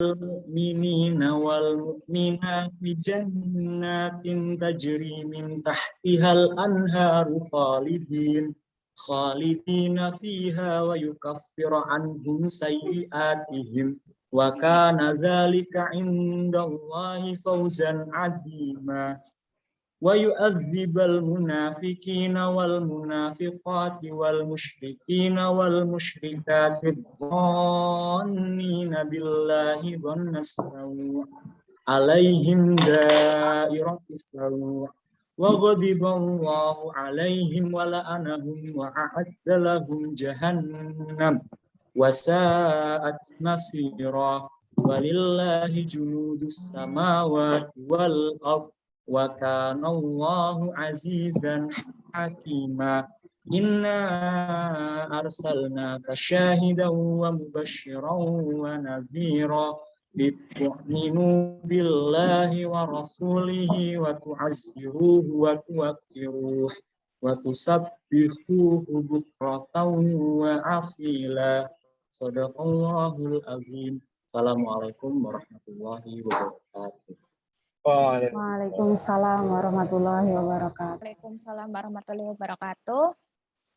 المؤمنين والمؤمنات جنات تجري من تحتها الأنهار خالدين فيها ويكفر عنهم سيئاتهم وكان ذلك عند الله فوزا عظيما ويؤذب المنافقين والمنافقات والمشركين والمشركات الظانين بالله ظن السوء عليهم دائرة السوء وغضب الله عليهم ولعنهم وأعد لهم جهنم وساءت مصيرا ولله جنود السماوات والأرض وكان الله عزيزا حكيما إنا أرسلناك شاهدا ومبشرا ونذيرا لتؤمنوا بالله ورسوله وتعزروه وتوقروه وتسبحوه بكرة وأصيلا صدق الله العظيم. Assalamualaikum warahmatullahi wabarakatuh. Waalaikumsalam warahmatullahi wabarakatuh. Waalaikumsalam warahmatullahi wabarakatuh.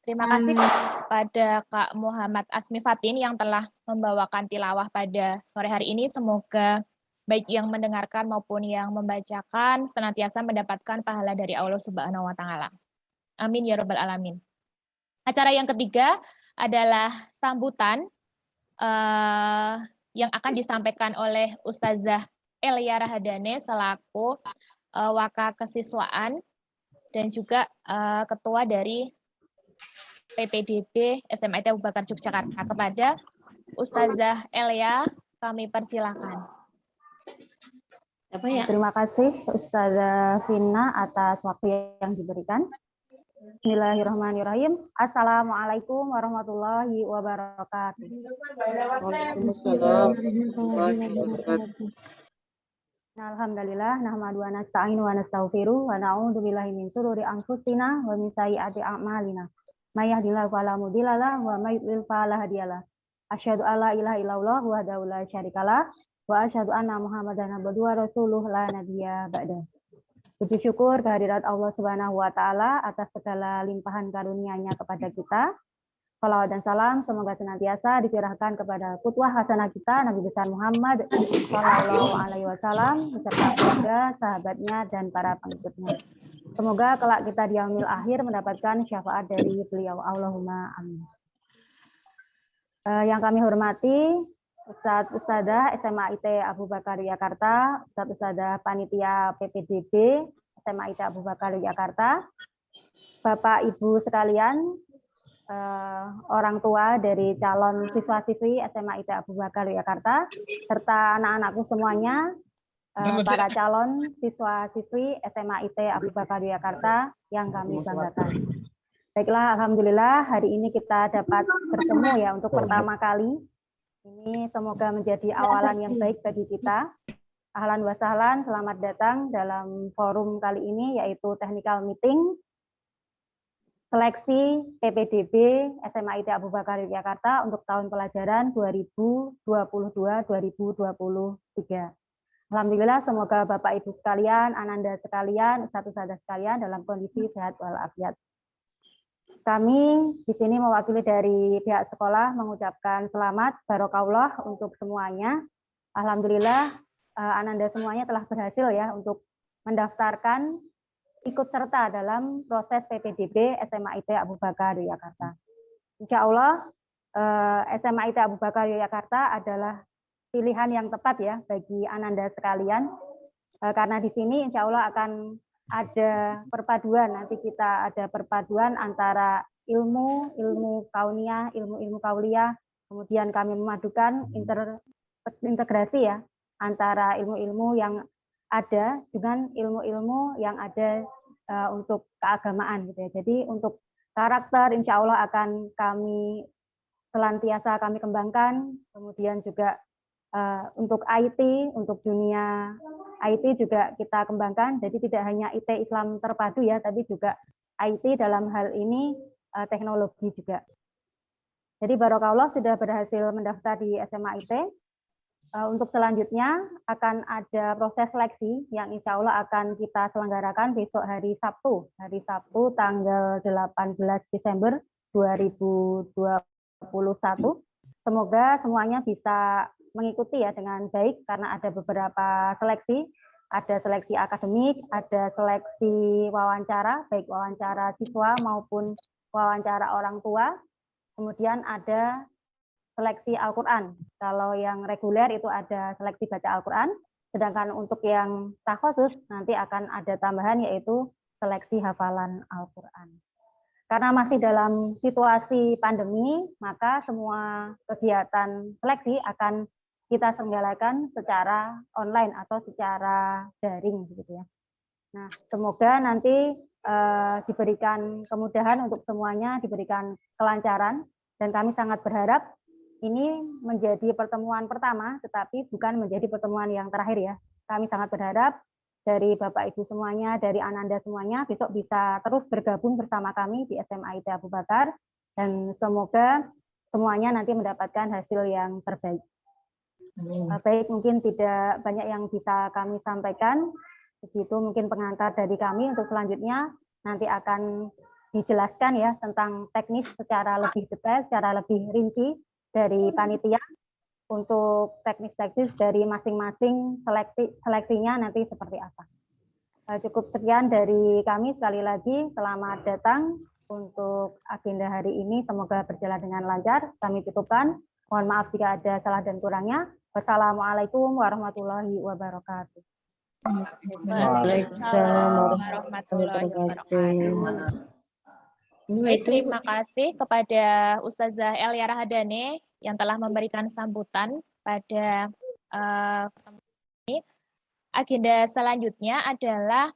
Terima kasih kepada Kak Muhammad Asmi Fatin yang telah membawakan tilawah pada sore hari ini. Semoga baik yang mendengarkan maupun yang membacakan senantiasa mendapatkan pahala dari Allah Subhanahu wa Ta'ala. Amin ya Rabbal Alamin. Acara yang ketiga adalah sambutan yang akan disampaikan oleh Ustazah Elia Rahadane selaku Waka Kesiswaan dan juga Ketua dari PPDB SMIT Abu Bakar Yogyakarta. Kepada Ustazah Elia, kami persilakan. Terima kasih Ustazah Vina atas waktu yang diberikan. Bismillahirrahmanirrahim. Assalamualaikum warahmatullahi wabarakatuh. Waalaikumsalam warahmatullahi wabarakatuh. Alhamdulillah, nahmadu wa nasta'inu wa nastaghfiruh wa na'udzu billahi min syururi anfusina wa min sayyiati a'malina. May yahdihillahu fala mudilla lahu wa may yudlil fala hadiyalah. Asyhadu alla ilaha illallah wahdahu la syarikalah wa asyhadu anna Muhammadan abduhu wa rasuluh la nabiyya ba'da. Puji syukur kehadirat Allah Subhanahu wa Ta'ala atas segala limpahan karunia-Nya kepada kita. Salawat dan salam semoga senantiasa dicurahkan kepada qudwah hasanah kita Nabi besar Muhammad Sallallahu Alaihi Wasallam beserta keluarga, sahabatnya dan para pengikutnya. Semoga kelak kita di yaumil akhir mendapatkan syafaat dari beliau. Allahumma amin. Yang kami hormati Ustadzah SMA IT Abu Bakar Jakarta, Ustadzah Panitia PPDB SMA IT Abu Bakar Jakarta, Bapak Ibu sekalian, orang tua dari calon siswa-siswi SMA IT Abu Bakar Jakarta, serta anak-anakku semuanya, para calon siswa-siswi SMA IT Abu Bakar Jakarta yang kami banggakan. Baiklah, alhamdulillah hari ini kita dapat bertemu ya untuk pertama kali. Ini semoga menjadi awalan yang baik bagi kita. Ahlan wa sahlan, selamat datang dalam forum kali ini yaitu technical meeting seleksi PPDB SMA IT Abu Bakar Jakarta untuk tahun pelajaran 2022-2023. Alhamdulillah semoga Bapak Ibu sekalian, Ananda sekalian, Ustadzah sekalian dalam kondisi sehat walafiat. Kami di sini mewakili dari pihak sekolah mengucapkan selamat barokallah untuk semuanya. Alhamdulillah Ananda semuanya telah berhasil ya untuk mendaftarkan ikut serta dalam proses PPDB SMA IT Abu Bakar Jakarta. Insya Allah SMA IT Abu Bakar Jakarta adalah pilihan yang tepat ya bagi Ananda sekalian, karena di sini insya Allah akan ada perpaduan, nanti kita ada perpaduan antara ilmu kauniyah, ilmu kauliyah, kemudian kami memadukan integrasi ya antara ilmu-ilmu yang ada dengan ilmu-ilmu yang ada untuk keagamaan gitu ya. Jadi untuk karakter insya Allah akan kami senantiasa kami kembangkan, kemudian juga untuk IT, untuk dunia IT juga kita kembangkan, jadi tidak hanya IT Islam terpadu ya, tapi juga IT dalam hal ini teknologi juga. Jadi barokallah sudah berhasil mendaftar di SMA IT. Untuk selanjutnya akan ada proses seleksi yang insya Allah akan kita selenggarakan besok hari Sabtu tanggal 18 Desember 2021. Semoga semuanya bisa mengikuti ya dengan baik karena ada beberapa seleksi, ada seleksi akademik, ada seleksi wawancara, baik wawancara siswa maupun wawancara orang tua, kemudian ada seleksi Al-Quran. Kalau yang reguler itu ada seleksi baca Al-Quran, sedangkan untuk yang takhusus nanti akan ada tambahan yaitu seleksi hafalan Al-Quran. Karena masih dalam situasi pandemi, maka semua kegiatan seleksi akan kita selenggarakan secara online atau secara daring gitu ya. Nah, semoga nanti diberikan kemudahan untuk semuanya, diberikan kelancaran, dan kami sangat berharap ini menjadi pertemuan pertama, tetapi bukan menjadi pertemuan yang terakhir ya. Kami sangat berharap dari Bapak Ibu semuanya, dari Ananda semuanya, besok bisa terus bergabung bersama kami di SMA IT Abu Bakar, dan semoga semuanya nanti mendapatkan hasil yang terbaik. Baik, mungkin tidak banyak yang bisa kami sampaikan. Begitu mungkin pengantar dari kami. Untuk selanjutnya nanti akan dijelaskan ya tentang teknis secara lebih detail, secara lebih rinci dari panitia untuk teknis-teknis dari masing-masing seleksinya nanti seperti apa. Cukup sekian dari kami. Sekali lagi selamat datang untuk agenda hari ini. Semoga berjalan dengan lancar. Kami tutupkan. Mohon maaf jika ada salah dan kurangnya. Wassalamualaikum warahmatullahi wabarakatuh. Waalaikumsalam warahmatullahi wabarakatuh. Baik, terima kasih kepada Ustazah Elia Rahadane yang telah memberikan sambutan pada ini. Agenda selanjutnya adalah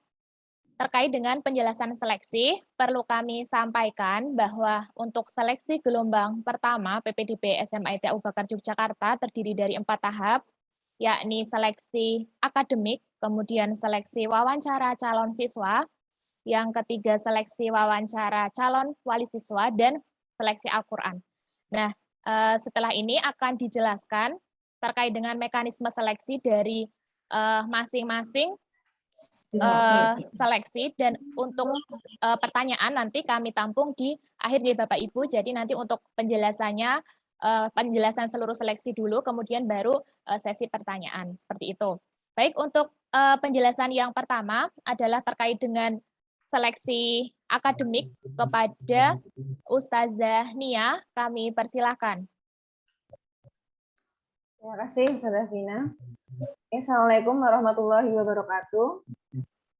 terkait dengan penjelasan seleksi. Perlu kami sampaikan bahwa untuk seleksi gelombang pertama PPDB SMA IT Abu Bakar Yogyakarta terdiri dari 4 tahap, yakni seleksi akademik, kemudian seleksi wawancara calon siswa, yang ketiga seleksi wawancara calon wali siswa, dan seleksi Al-Quran. Nah, setelah ini akan dijelaskan terkait dengan mekanisme seleksi dari masing-masing seleksi, dan untuk pertanyaan nanti kami tampung di akhir ya Bapak Ibu. Jadi nanti untuk penjelasannya, penjelasan seluruh seleksi dulu, kemudian baru sesi pertanyaan, seperti itu. Baik, untuk penjelasan yang pertama adalah terkait dengan seleksi akademik kepada Ustazah Nia, kami persilahkan. Terima kasih, Ustazah Vina. Assalamualaikum warahmatullahi wabarakatuh.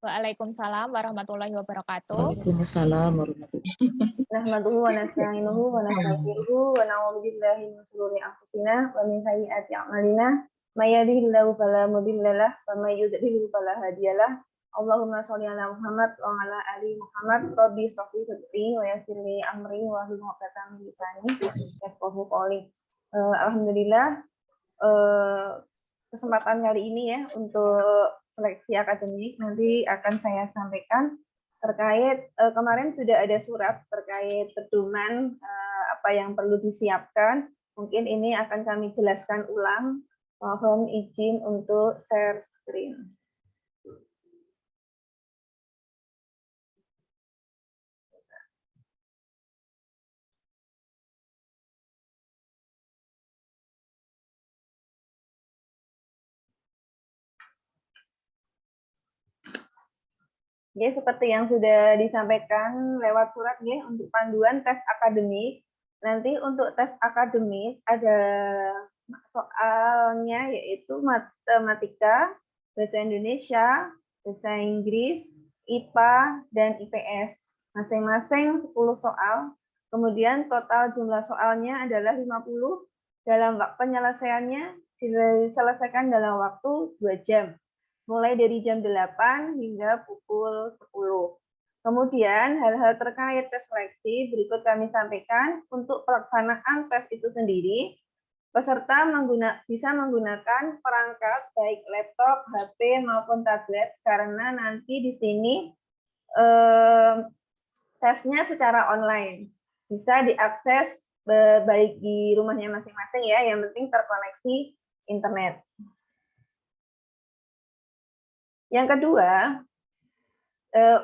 Waalaikumsalam warahmatullahi wabarakatuh. Waalaikumsalam warahmatullahi wabarakatuh. Nahmaduhu wa nasta'inuhu wa nastaghfiruhu wa na'udzu billahi min shururi anfusina wa min sayyiati a'malina. May yahdihillahu fala mudilla lahu wa may yudlil fala hadiyalah. Allahumma sholli ala Muhammad wa ala ali Muhammad. Rabbi shrah li sadri wa yassir li amri wa hlul 'uqdatam min lisani yafqahu qawli. Alhamdulillah, kesempatan kali ini ya untuk seleksi akademik nanti akan saya sampaikan terkait kemarin sudah ada surat terkait pedoman apa yang perlu disiapkan. Mungkin ini akan kami jelaskan ulang. Mohon izin untuk share screen. Ya, seperti yang sudah disampaikan lewat surat ya, untuk panduan tes akademik. Nanti untuk tes akademik ada soalnya yaitu matematika, bahasa Indonesia, bahasa Inggris, IPA, dan IPS. Masing-masing 10 soal. Kemudian total jumlah soalnya adalah 50. Dalam penyelesaiannya diselesaikan dalam waktu 2 jam. Mulai dari jam 8 hingga pukul 10. Kemudian hal-hal terkait tes seleksi berikut kami sampaikan. Untuk pelaksanaan tes itu sendiri, peserta bisa menggunakan perangkat baik laptop, HP maupun tablet, karena nanti di sini tesnya secara online. Bisa diakses baik di rumahnya masing-masing ya, yang penting terkoneksi internet. Yang kedua,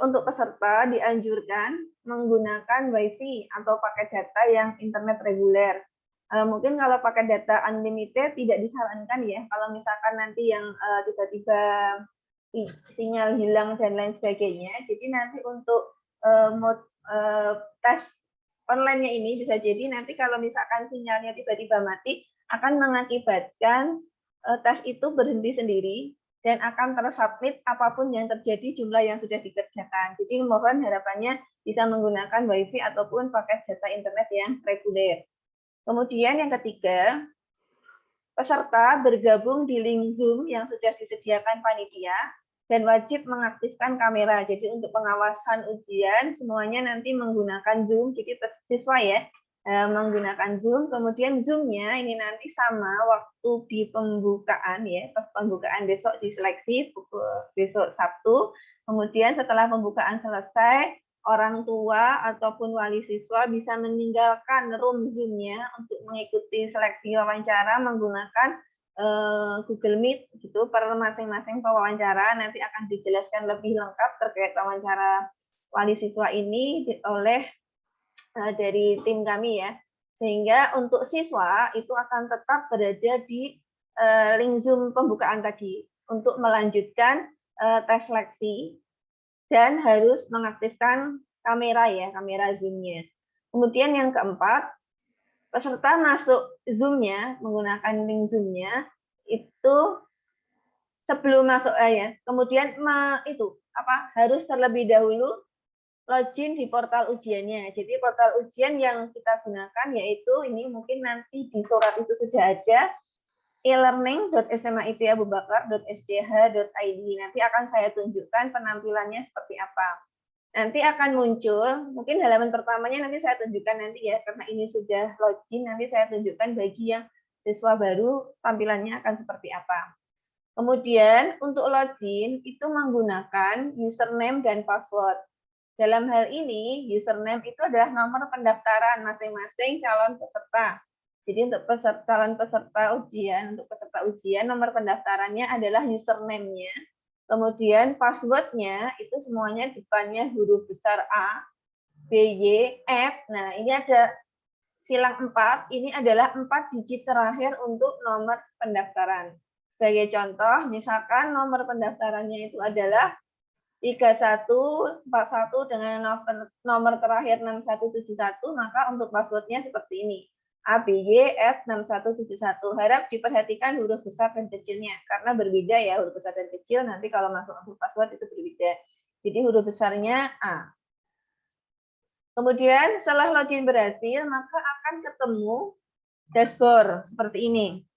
untuk peserta dianjurkan menggunakan WiFi atau paket data yang internet reguler. Mungkin kalau paket data unlimited tidak disarankan ya, kalau misalkan nanti yang tiba-tiba sinyal hilang dan lain sebagainya. Jadi nanti untuk tes online-nya ini bisa jadi nanti kalau misalkan sinyalnya tiba-tiba mati akan mengakibatkan tes itu berhenti sendiri dan akan tersubmit apapun yang terjadi jumlah yang sudah dikerjakan. Jadi mohon harapannya bisa menggunakan WiFi ataupun paket data internet yang reguler. Kemudian yang ketiga, peserta bergabung di link Zoom yang sudah disediakan panitia dan wajib mengaktifkan kamera. Jadi untuk pengawasan ujian semuanya nanti menggunakan Zoom. Jadi siswa ya menggunakan Zoom. Kemudian Zoom-nya ini nanti sama waktu di pembukaan ya, pas pembukaan besok di seleksi besok Sabtu. Kemudian setelah pembukaan selesai, orang tua ataupun wali siswa bisa meninggalkan room Zoom-nya untuk mengikuti seleksi wawancara menggunakan Google Meet gitu. Per masing-masing pewawancara nanti akan dijelaskan lebih lengkap terkait wawancara wali siswa ini oleh dari tim kami ya. Sehingga untuk siswa itu akan tetap berada di link Zoom pembukaan tadi untuk melanjutkan tes seleksi dan harus mengaktifkan kamera ya, kamera Zoom-nya. Kemudian yang keempat, peserta masuk Zoom-nya menggunakan link Zoom-nya itu sebelum masuk ya, kemudian harus terlebih dahulu login di portal ujiannya. Jadi portal ujian yang kita gunakan yaitu ini mungkin nanti di surat itu sudah ada e-learning.smaitiabubakar.sdh.id. Nanti akan saya tunjukkan penampilannya seperti apa. Nanti akan muncul, mungkin halaman pertamanya nanti saya tunjukkan nanti ya, karena ini sudah login, nanti saya tunjukkan bagi yang siswa baru tampilannya akan seperti apa. Kemudian untuk login itu menggunakan username dan password. Dalam hal ini, username itu adalah nomor pendaftaran masing-masing calon peserta. Jadi untuk calon peserta ujian, nomor pendaftarannya adalah username-nya. Kemudian password-nya itu semuanya depannya huruf besar A, B, Y, F. Nah, ini ada silang 4, ini adalah 4 digit terakhir untuk nomor pendaftaran. Sebagai contoh, misalkan nomor pendaftarannya itu adalah 3141 dengan nomor terakhir 6171, maka untuk passwordnya seperti ini. ABYF6171. Harap diperhatikan huruf besar dan kecilnya, karena berbeda ya huruf besar dan kecil, nanti kalau masuk untuk password itu berbeda. Jadi huruf besarnya A. Kemudian setelah login berhasil, maka akan ketemu dashboard seperti ini.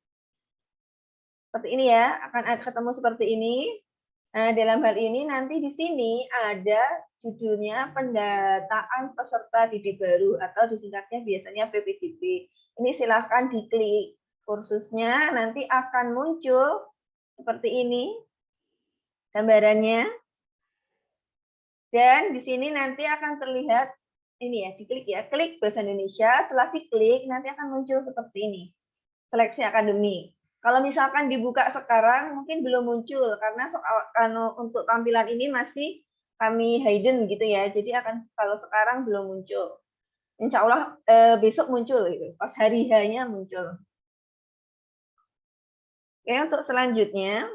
Seperti ini ya, akan ketemu seperti ini. Nah, dalam hal ini nanti di sini ada judulnya pendataan peserta didik baru atau disingkatnya biasanya PPDB. Ini silahkan diklik kursusnya, nanti akan muncul seperti ini gambarannya. Dan di sini nanti akan terlihat ini ya, diklik ya, klik bahasa Indonesia. Setelah diklik nanti akan muncul seperti ini, seleksi akademik. Kalau misalkan dibuka sekarang mungkin belum muncul karena untuk tampilan ini masih kami hidden gitu ya. Jadi kalau sekarang belum muncul. Insya Allah besok muncul gitu. Pas hari H-nya muncul. Oke, untuk selanjutnya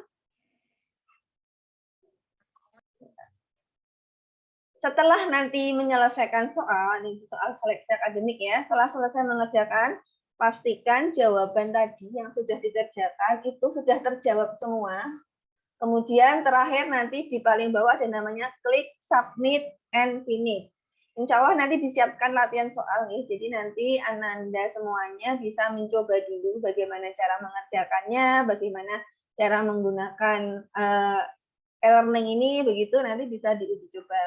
setelah nanti menyelesaikan soal seleksi akademik ya, setelah selesai mengerjakan, pastikan jawaban tadi yang sudah dikerjakan itu sudah terjawab semua. Kemudian terakhir nanti di paling bawah ada namanya klik submit and finish. Insya Allah nanti disiapkan latihan soal nih, jadi nanti Ananda semuanya bisa mencoba dulu bagaimana cara mengerjakannya, bagaimana cara menggunakan e-learning ini, begitu nanti bisa diuji coba.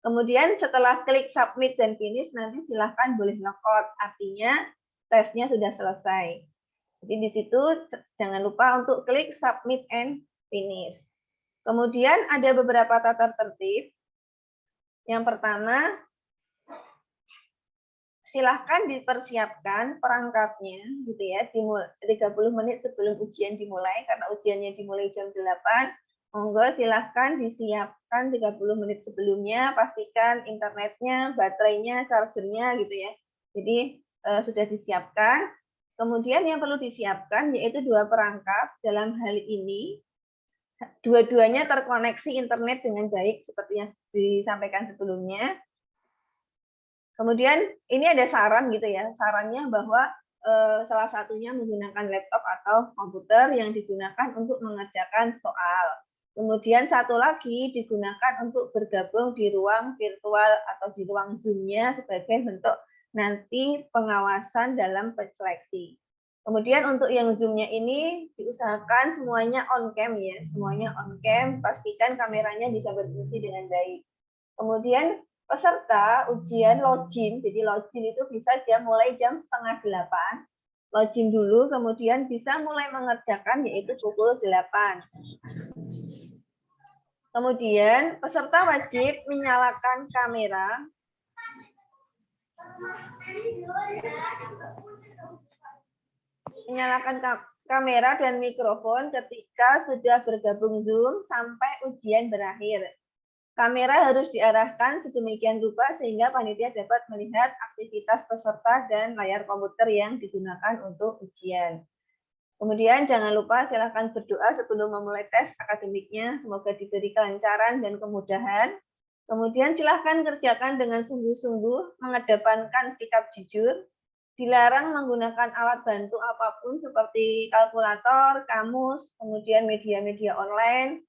Kemudian setelah klik submit dan finish, nanti silahkan boleh log-out, artinya tesnya sudah selesai. Jadi di situ jangan lupa untuk klik submit and finish. Kemudian ada beberapa tata tertib. Yang pertama, silahkan dipersiapkan perangkatnya gitu ya, 30 menit sebelum ujian dimulai, karena ujiannya dimulai jam 8. Monggo silahkan disiapkan 30 menit sebelumnya, pastikan internetnya, baterainya, chargernya gitu ya. Jadi sudah disiapkan. Kemudian yang perlu disiapkan yaitu 2 perangkat. Dalam hal ini, dua-duanya terkoneksi internet dengan baik seperti yang disampaikan sebelumnya. Kemudian ini ada saran gitu ya, sarannya bahwa salah satunya menggunakan laptop atau komputer yang digunakan untuk mengerjakan soal. Kemudian satu lagi digunakan untuk bergabung di ruang virtual atau di ruang Zoom-nya sebagai bentuk nanti pengawasan dalam seleksi. Kemudian untuk yang Zoom-nya ini diusahakan semuanya on cam ya, semuanya on cam, pastikan kameranya bisa berfungsi dengan baik. Kemudian peserta ujian login, jadi login itu bisa mulai jam 7:30. Login dulu, kemudian bisa mulai mengerjakan yaitu pukul 8. Kemudian peserta wajib menyalakan kamera. Menyalakan kamera dan mikrofon ketika sudah bergabung Zoom sampai ujian berakhir. Kamera harus diarahkan sedemikian rupa sehingga panitia dapat melihat aktivitas peserta dan layar komputer yang digunakan untuk ujian. Kemudian jangan lupa silakan berdoa sebelum memulai tes akademiknya. Semoga diberi kelancaran dan kemudahan. Kemudian silakan kerjakan dengan sungguh-sungguh, mengedepankan sikap jujur. Dilarang menggunakan alat bantu apapun seperti kalkulator, kamus, kemudian media-media online.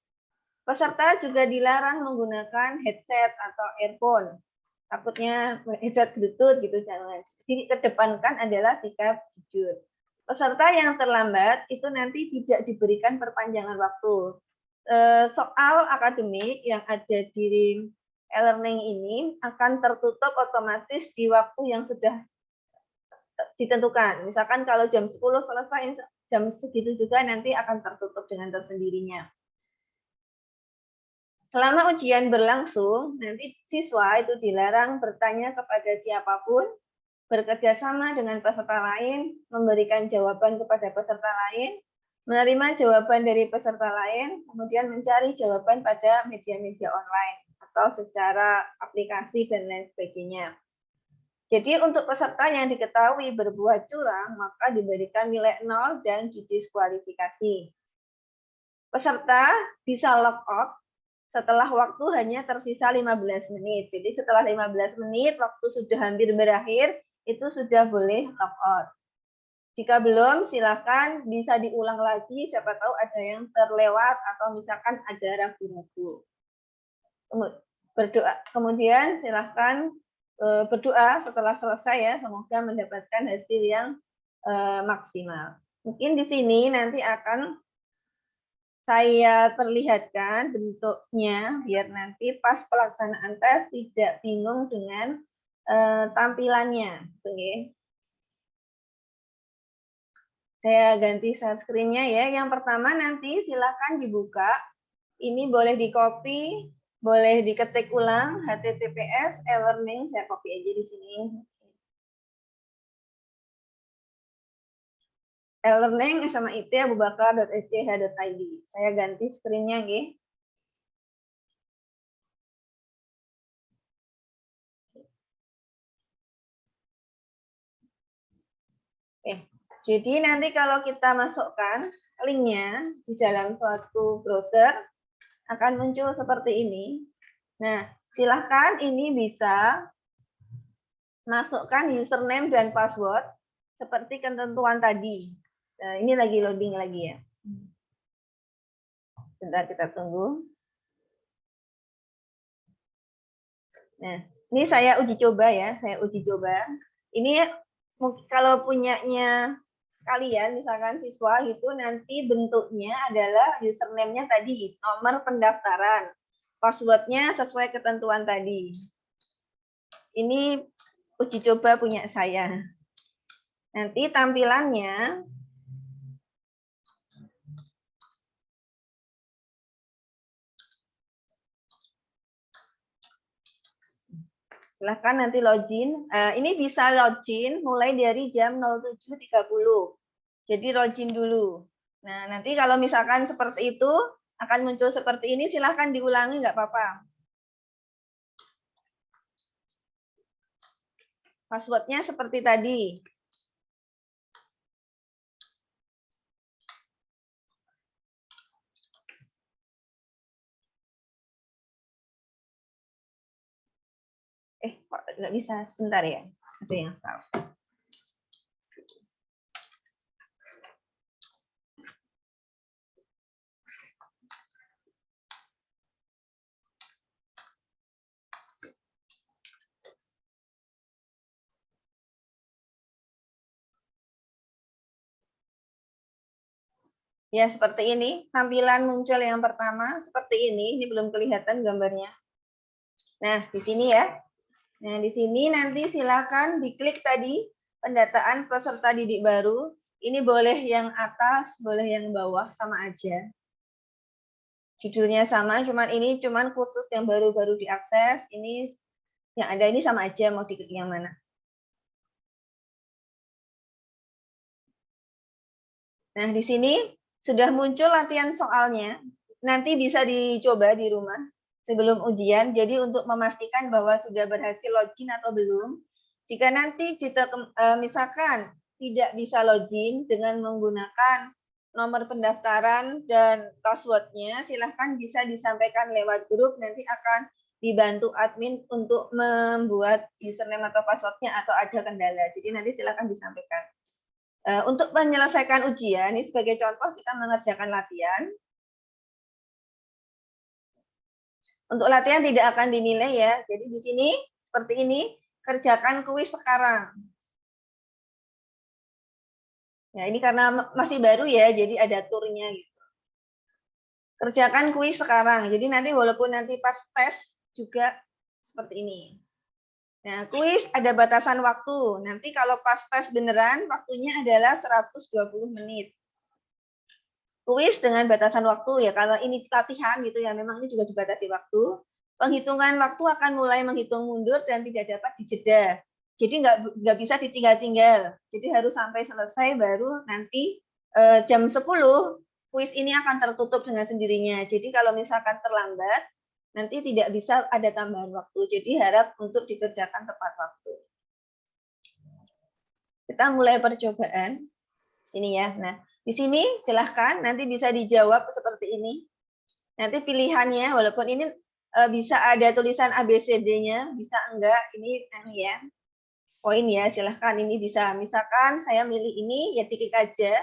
Peserta juga dilarang menggunakan headset atau earphone. Takutnya headset Bluetooth gitu, jangan. Jadi kedepankan adalah sikap jujur. Peserta yang terlambat itu nanti tidak diberikan perpanjangan waktu. Soal akademik yang ada di e-learning ini akan tertutup otomatis di waktu yang sudah ditentukan. Misalkan kalau jam 10 selesai, jam segitu juga nanti akan tertutup dengan tersendirinya. Selama ujian berlangsung, nanti siswa itu dilarang bertanya kepada siapapun, bekerja sama dengan peserta lain, memberikan jawaban kepada peserta lain, menerima jawaban dari peserta lain, kemudian mencari jawaban pada media-media online atau secara aplikasi dan lain sebagainya. Jadi untuk peserta yang diketahui berbuat curang, maka diberikan nilai 0 dan didiskualifikasi. Peserta bisa log out setelah waktu hanya tersisa 15 menit. Jadi setelah 15 menit, waktu sudah hampir berakhir, itu sudah boleh log out. Jika belum, silakan bisa diulang lagi, siapa tahu ada yang terlewat atau misalkan ada ragu-ragu. Berdoa, kemudian silakan berdoa setelah selesai ya, semoga mendapatkan hasil yang maksimal. Mungkin di sini nanti akan saya perlihatkan bentuknya biar nanti pas pelaksanaan tes tidak bingung dengan tampilannya. Oke. Saya ganti share screen-nya ya. Yang pertama nanti silakan dibuka. Ini boleh di-copy, boleh diketik ulang https e-learning, saya copy aja di sini. e-learning sama it.abubakar.sch.id. Saya ganti screen-nya nggih. Oke. Jadi nanti kalau kita masukkan linknya di dalam suatu browser, akan muncul seperti ini. Nah, silahkan ini bisa masukkan username dan password seperti ketentuan tadi. Nah, ini lagi loading lagi ya. Bentar kita tunggu. Nah, ini saya uji coba ya, saya uji coba. Ini kalau punyanya kalian, misalkan siswa gitu, nanti bentuknya adalah username-nya tadi, nomor pendaftaran. Password-nya sesuai ketentuan tadi. Ini uji coba punya saya. Nanti tampilannya silahkan nanti login. Ini bisa login mulai dari jam 07.30. Jadi login dulu. Nah, nanti kalau misalkan seperti itu akan muncul seperti ini, silahkan diulangi, nggak apa-apa. Passwordnya seperti tadi. Kok nggak bisa? Sebentar ya. Ada yang salah. Ya, seperti ini. Tampilan muncul yang pertama seperti ini. Ini belum kelihatan gambarnya. Nah, di sini ya. Nah, di sini nanti silakan diklik tadi pendataan peserta didik baru. Ini boleh yang atas, boleh yang bawah, sama aja. Judulnya sama, cuman kursus yang baru-baru diakses. Ini yang ada ini sama aja, mau diklik yang mana. Nah, di sini sudah muncul latihan soalnya. Nanti bisa dicoba di rumah sebelum ujian. Jadi untuk memastikan bahwa sudah berhasil login atau belum. Jika nanti misalkan tidak bisa login dengan menggunakan nomor pendaftaran dan passwordnya, silahkan bisa disampaikan lewat grup. Nanti akan dibantu admin untuk membuat username atau passwordnya atau ada kendala. Jadi nanti silahkan disampaikan. Untuk menyelesaikan ujian, ini sebagai contoh kita mengerjakan latihan. Untuk latihan tidak akan dinilai ya. Jadi di sini seperti ini, kerjakan kuis sekarang. Ya, ini karena masih baru ya, jadi ada turnya gitu. Kerjakan kuis sekarang. Jadi nanti walaupun nanti pas tes juga seperti ini. Nah, kuis ada batasan waktu. Nanti kalau pas tes beneran, waktunya adalah 120 menit. Kuis dengan batasan waktu ya. Kalau ini latihan gitu ya, memang ini juga dibatasi waktu. Penghitungan waktu akan mulai menghitung mundur dan tidak dapat dijeda. Jadi nggak bisa ditinggal-tinggal. Jadi harus sampai selesai baru nanti jam 10 kuis ini akan tertutup dengan sendirinya. Jadi kalau misalkan terlambat, nanti tidak bisa ada tambahan waktu. Jadi harap untuk dikerjakan tepat waktu. Kita mulai percobaan. Sini ya. Nah, di sini silahkan nanti bisa dijawab seperti ini. Nanti pilihannya, walaupun ini bisa ada tulisan ABCD-nya, bisa enggak, ini ya. Poin ya, silahkan ini bisa. Misalkan saya milih ini, ya diklik aja.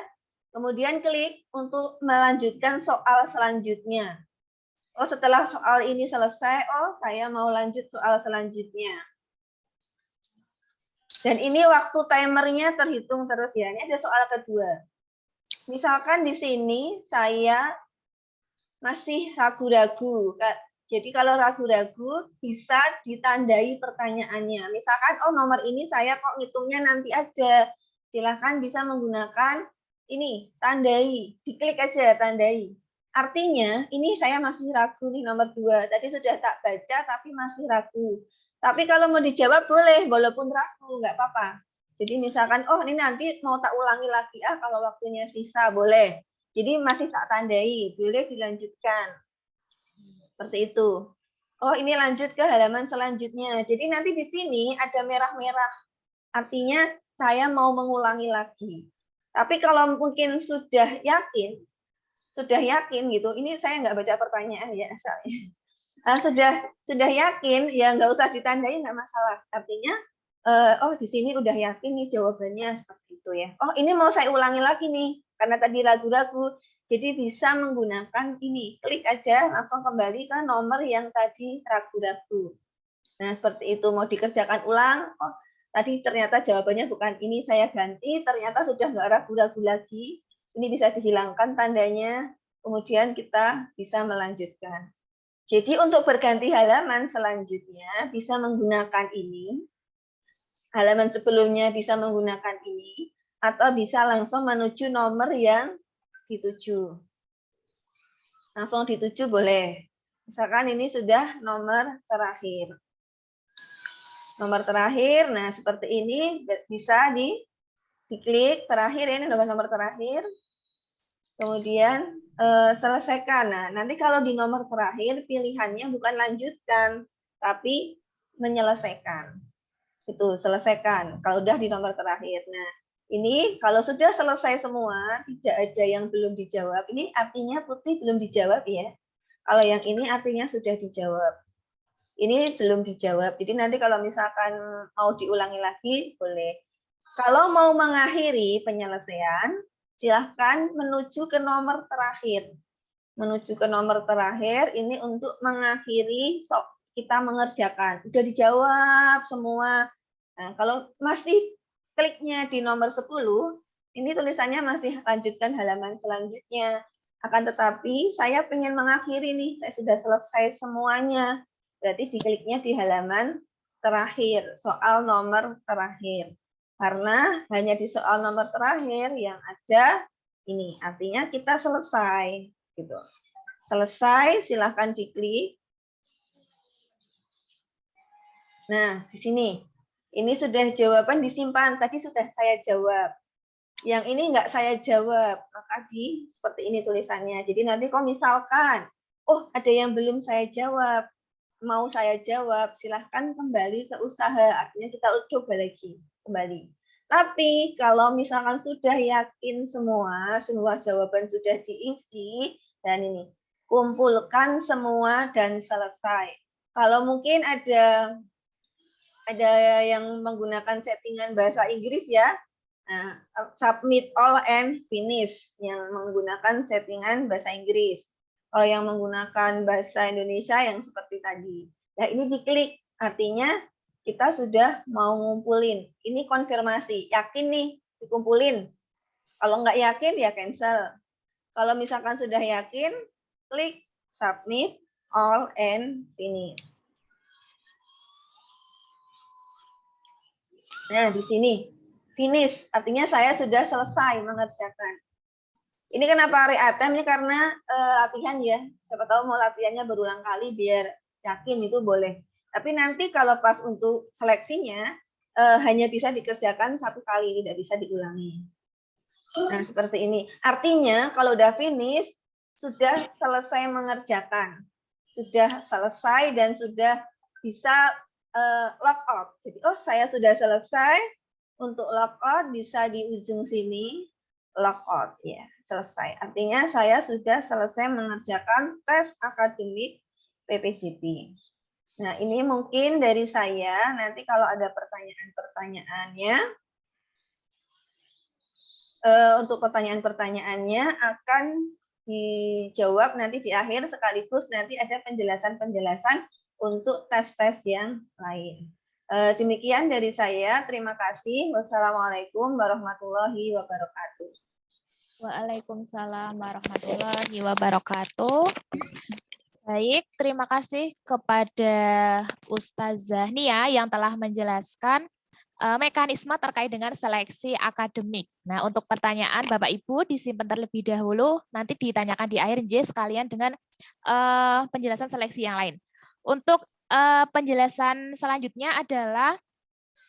Kemudian klik untuk melanjutkan soal selanjutnya. Oh, setelah soal ini selesai, oh saya mau lanjut soal selanjutnya. Dan ini waktu timernya terhitung terus ya. Ini ada soal kedua. Misalkan di sini saya masih ragu-ragu. Jadi kalau ragu-ragu bisa ditandai pertanyaannya. Misalkan, oh nomor ini saya kok ngitungnya nanti aja. Silahkan bisa menggunakan ini, tandai. Diklik aja, tandai. Artinya, ini saya masih ragu nih nomor 2. Tadi sudah tak baca, tapi masih ragu. Tapi kalau mau dijawab boleh, walaupun ragu, nggak apa-apa. Jadi misalkan, oh ini nanti mau tak ulangi lagi, kalau waktunya sisa, boleh. Jadi masih tak tandai, boleh dilanjutkan. Seperti itu. Oh ini lanjut ke halaman selanjutnya. Jadi nanti di sini ada merah-merah. Artinya saya mau mengulangi lagi. Tapi kalau mungkin sudah yakin gitu. Ini saya nggak baca pertanyaan ya asalnya. Sudah yakin ya nggak usah ditandai, nggak masalah. Artinya oh di sini udah yakin nih jawabannya seperti itu ya. Oh ini mau saya ulangi lagi nih karena tadi ragu-ragu. Jadi bisa menggunakan ini, klik aja langsung kembali ke nomor yang tadi ragu-ragu. Nah seperti itu, mau dikerjakan ulang. Oh tadi ternyata jawabannya bukan ini, saya ganti. Ternyata sudah nggak ragu-ragu lagi. Ini bisa dihilangkan tandanya. Kemudian kita bisa melanjutkan. Jadi untuk berganti halaman selanjutnya bisa menggunakan ini. Halaman sebelumnya bisa menggunakan ini. Atau bisa langsung menuju nomor yang dituju. Langsung dituju boleh. Misalkan ini sudah nomor terakhir. Nomor terakhir, nah seperti ini bisa diklik terakhir, ini nomor terakhir. Kemudian selesaikan. Nah, nanti kalau di nomor terakhir pilihannya bukan lanjutkan, tapi menyelesaikan. Itu selesaikan. Kalau udah di nomor terakhir. Nah, ini kalau sudah selesai semua, tidak ada yang belum dijawab. Ini artinya Putri belum dijawab ya. Kalau yang ini artinya sudah dijawab. Ini belum dijawab. Jadi nanti kalau misalkan mau diulangi lagi, boleh. Kalau mau mengakhiri penyelesaian, silahkan menuju ke nomor terakhir. Menuju ke nomor terakhir, ini untuk mengakhiri kita mengerjakan. Sudah dijawab semua. Nah, kalau masih kliknya di nomor 10, ini tulisannya masih lanjutkan halaman selanjutnya. Akan tetapi saya ingin mengakhiri nih, saya sudah selesai semuanya. Berarti dikliknya di halaman terakhir, soal nomor terakhir. Karena hanya di soal nomor terakhir yang ada ini, artinya kita selesai. Gitu. Selesai, silahkan diklik. Nah, di sini. Ini sudah jawaban disimpan, tadi sudah saya jawab. Yang ini enggak saya jawab, maka seperti ini tulisannya. Jadi nanti kalau misalkan, oh ada yang belum saya jawab, mau saya jawab, silahkan kembali ke usaha. Artinya kita coba lagi, kembali. Tapi kalau misalkan sudah yakin semua jawaban sudah diisi, dan ini, kumpulkan semua dan selesai. Kalau mungkin ada yang menggunakan settingan bahasa Inggris ya, nah, submit all and finish yang menggunakan settingan bahasa Inggris. Kalau yang menggunakan bahasa Indonesia yang seperti tadi. Nah, ini diklik, artinya kita sudah mau ngumpulin. Ini konfirmasi, yakin nih dikumpulin. Kalau nggak yakin, ya cancel. Kalau misalkan sudah yakin, klik submit all and finish. Nah, di sini, finish, artinya saya sudah selesai mengerjakan. Ini kenapa hari ATM ini karena latihan ya. Siapa tahu mau latihannya berulang kali biar yakin itu boleh. Tapi nanti kalau pas untuk seleksinya hanya bisa dikerjakan satu kali, tidak bisa diulangi. Nah, seperti ini. Artinya kalau udah finish, sudah selesai mengerjakan. Sudah selesai dan sudah bisa log out. Jadi, oh saya sudah selesai. Untuk log out bisa di ujung sini. Logout ya, selesai. Artinya saya sudah selesai mengerjakan tes akademik PPDB. Nah, ini mungkin dari saya. Nanti kalau ada pertanyaan-pertanyaannya, untuk pertanyaan-pertanyaannya akan dijawab nanti di akhir, sekaligus nanti ada penjelasan-penjelasan untuk tes-tes yang lain. Demikian dari saya. Terima kasih. Wassalamualaikum warahmatullahi wabarakatuh. Waalaikumsalam warahmatullahi wabarakatuh. Baik, terima kasih kepada Ustazah Nia yang telah menjelaskan mekanisme terkait dengan seleksi akademik. Nah, untuk pertanyaan Bapak Ibu disimpan terlebih dahulu, nanti ditanyakan di akhir sekalian dengan penjelasan seleksi yang lain. Untuk penjelasan selanjutnya adalah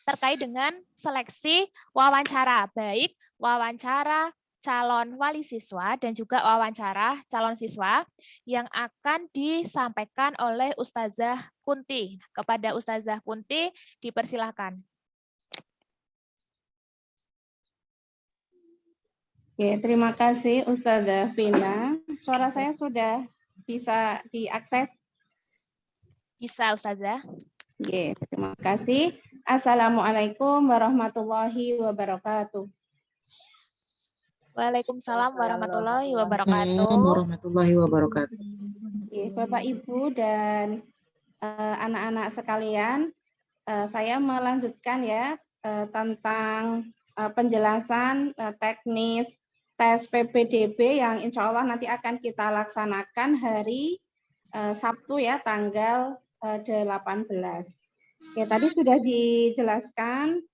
terkait dengan seleksi wawancara, baik wawancara calon wali siswa dan juga wawancara calon siswa yang akan disampaikan oleh Ustazah Kunti. Kepada Ustazah Kunti, dipersilahkan. Oke, terima kasih Ustazah Vina. Suara saya sudah bisa diakses? Bisa, Ustazah. Oke, terima kasih. Assalamualaikum warahmatullahi wabarakatuh. Waalaikumsalam warahmatullahi wabarakatuh. Warahmatullahi wabarakatuh. Oke, Bapak, Ibu, dan anak-anak sekalian, saya melanjutkan ya tentang penjelasan teknis tes PPDB yang insya Allah nanti akan kita laksanakan hari Sabtu ya, tanggal 18. Ya, tadi sudah dijelaskan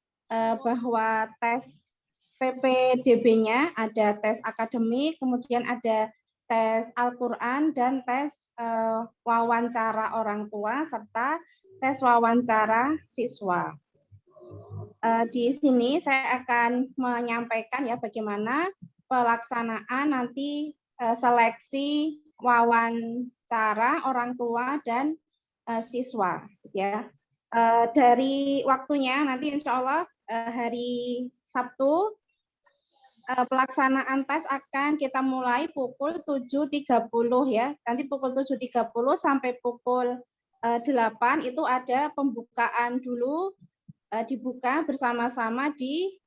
bahwa tes PPDB-nya ada tes akademik, kemudian ada tes Al-Quran, dan tes wawancara orang tua, serta tes wawancara siswa. Di sini saya akan menyampaikan ya bagaimana pelaksanaan nanti seleksi wawancara orang tua dan siswa, ya. Dari waktunya nanti insya Allah hari Sabtu pelaksanaan tes akan kita mulai pukul 7.30 ya. Nanti pukul 7.30 sampai pukul 8 itu ada pembukaan dulu, dibuka bersama-sama di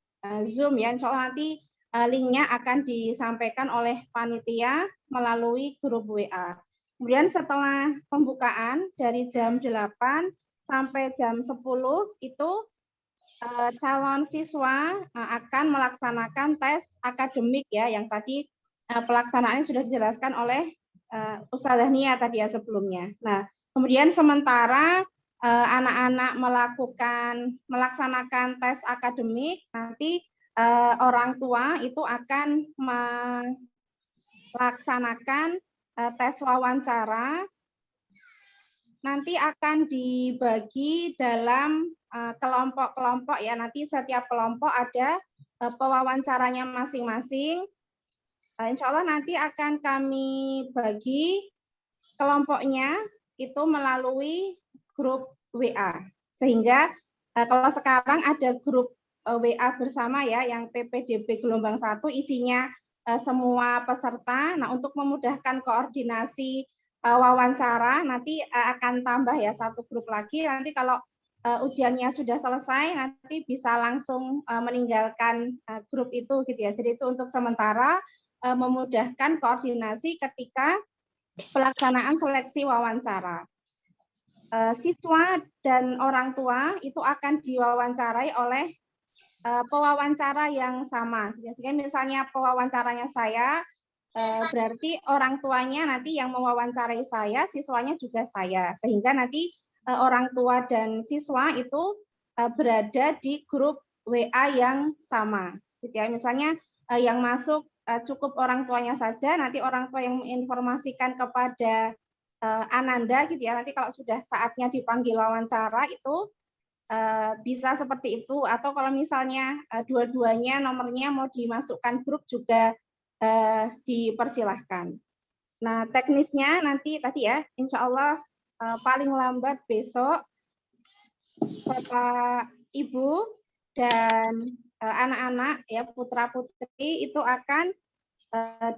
Zoom ya. Insya Allah nanti linknya akan disampaikan oleh panitia melalui grup WA. Kemudian setelah pembukaan dari jam 8 sampai jam 10 itu calon siswa akan melaksanakan tes akademik ya, yang tadi pelaksanaannya sudah dijelaskan oleh Ustadzah Nia tadi ya sebelumnya. Nah, kemudian sementara anak-anak melaksanakan tes akademik, nanti orang tua itu akan melaksanakan tes wawancara, nanti akan dibagi dalam kelompok-kelompok ya. Nanti setiap kelompok ada pewawancaranya masing-masing. Insya Allah nanti akan kami bagi kelompoknya itu melalui grup WA. Sehingga kalau sekarang ada grup WA bersama ya, yang PPDB gelombang 1 isinya semua peserta. Nah, untuk memudahkan koordinasi wawancara nanti akan tambah ya satu grup lagi. Nanti kalau ujiannya sudah selesai nanti bisa langsung meninggalkan grup itu gitu ya. Jadi itu untuk sementara memudahkan koordinasi ketika pelaksanaan seleksi wawancara. Siswa dan orang tua itu akan diwawancarai oleh pewawancara yang sama. Jadi misalnya pewawancaranya saya, berarti orang tuanya nanti yang mewawancarai saya, siswanya juga saya. Sehingga nanti orang tua dan siswa itu berada di grup WA yang sama. Gitu ya. Misalnya yang masuk cukup orang tuanya saja, nanti orang tua yang menginformasikan kepada Ananda gitu ya. Nanti kalau sudah saatnya dipanggil wawancara itu bisa seperti itu, atau kalau misalnya dua-duanya nomornya mau dimasukkan grup juga dipersilahkan. Nah, teknisnya nanti tadi ya, insya Allah paling lambat besok Bapak Ibu dan anak-anak ya putra putri itu akan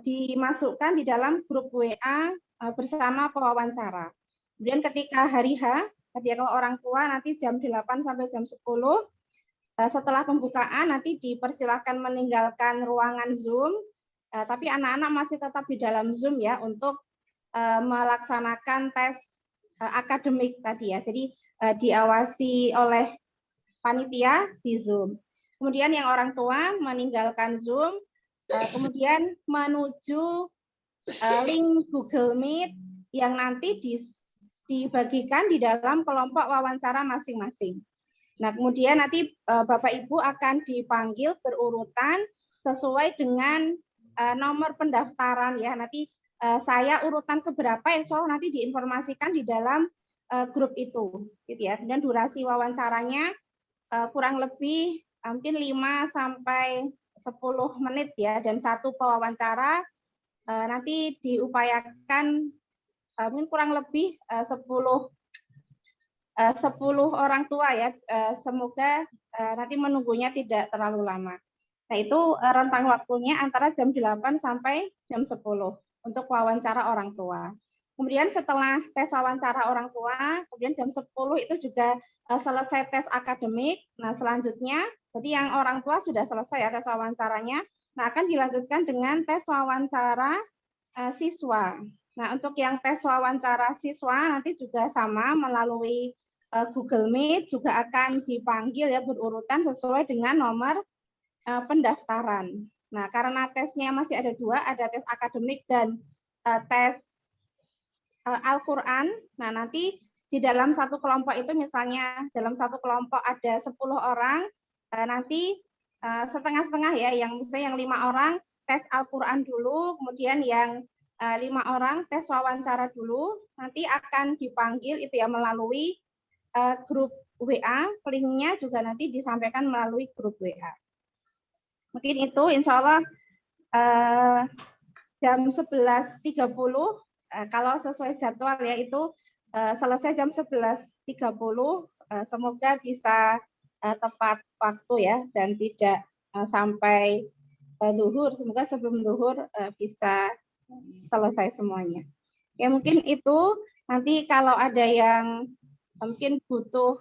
dimasukkan di dalam grup WA bersama pewawancara. Kemudian ketika hari H, tadi kalau orang tua nanti jam 8 sampai jam 10, setelah pembukaan nanti dipersilahkan meninggalkan ruangan Zoom, tapi anak-anak masih tetap di dalam Zoom ya untuk melaksanakan tes akademik tadi ya. Jadi diawasi oleh panitia di Zoom. Kemudian yang orang tua meninggalkan Zoom, kemudian menuju link Google Meet yang nanti dibagikan di dalam kelompok wawancara masing-masing. Nah, kemudian nanti Bapak Ibu akan dipanggil berurutan sesuai dengan nomor pendaftaran ya. Nanti saya urutan keberapa, insya Allah nanti diinformasikan di dalam grup itu, gitu ya. Dan durasi wawancaranya kurang lebih mungkin 5 sampai 10 menit ya, dan satu pewawancara nanti diupayakan mungkin kurang lebih 10 orang tua ya, semoga nanti menunggunya tidak terlalu lama. Nah, itu rentang waktunya antara jam 8 sampai jam 10 untuk wawancara orang tua. Kemudian setelah tes wawancara orang tua, kemudian jam 10 itu juga selesai tes akademik. Nah, selanjutnya, jadi yang orang tua sudah selesai ya tes wawancaranya, nah akan dilanjutkan dengan tes wawancara siswa. Nah, untuk yang tes wawancara siswa nanti juga sama melalui Google Meet, juga akan dipanggil ya berurutan sesuai dengan nomor pendaftaran. Nah, karena tesnya masih ada dua, ada tes akademik dan tes Al-Quran. Nah, nanti di dalam satu kelompok itu misalnya dalam satu kelompok ada 10 orang, nanti setengah-setengah ya, yang misalnya yang 5 orang tes Al-Quran dulu, kemudian yang 5 orang tes wawancara dulu, nanti akan dipanggil itu ya melalui grup WA, linknya juga nanti disampaikan melalui grup WA. Mungkin itu insya Allah jam 11.30, kalau sesuai jadwal ya itu selesai jam 11.30. Semoga bisa tepat waktu ya dan tidak sampai zuhur. Semoga sebelum zuhur bisa selesai semuanya. Ya mungkin itu. Nanti kalau ada yang mungkin butuh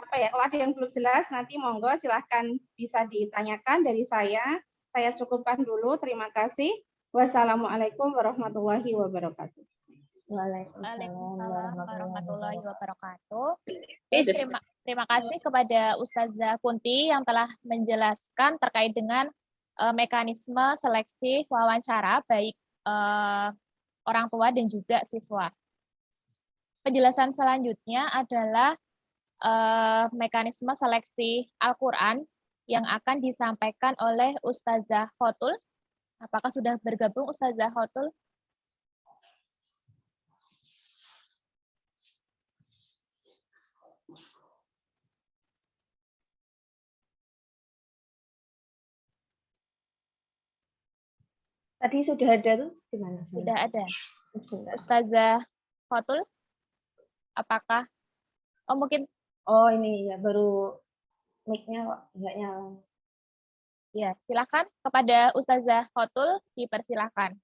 apa ya, kalau ada yang belum jelas nanti monggo silahkan bisa ditanyakan dari saya. Saya cukupkan dulu. Terima kasih. Wassalamualaikum warahmatullahi wabarakatuh. Waalaikumsalam warahmatullahi wabarakatuh. Oke, terima kasih kepada Ustazah Kunti yang telah menjelaskan terkait dengan mekanisme seleksi wawancara baik orang tua dan juga siswa. Penjelasan selanjutnya adalah mekanisme seleksi Al-Quran yang akan disampaikan oleh Ustazah Khotul. Apakah sudah bergabung Ustazah Khotul? Tadi sudah ada tuh gimana? Sudah ada. Sebentar. Ustazah Khotul, apakah? Oh mungkin. Oh ini ya baru mic-nya kok nggak nyala. Ya, silakan kepada Ustazah Khotul, dipersilakan.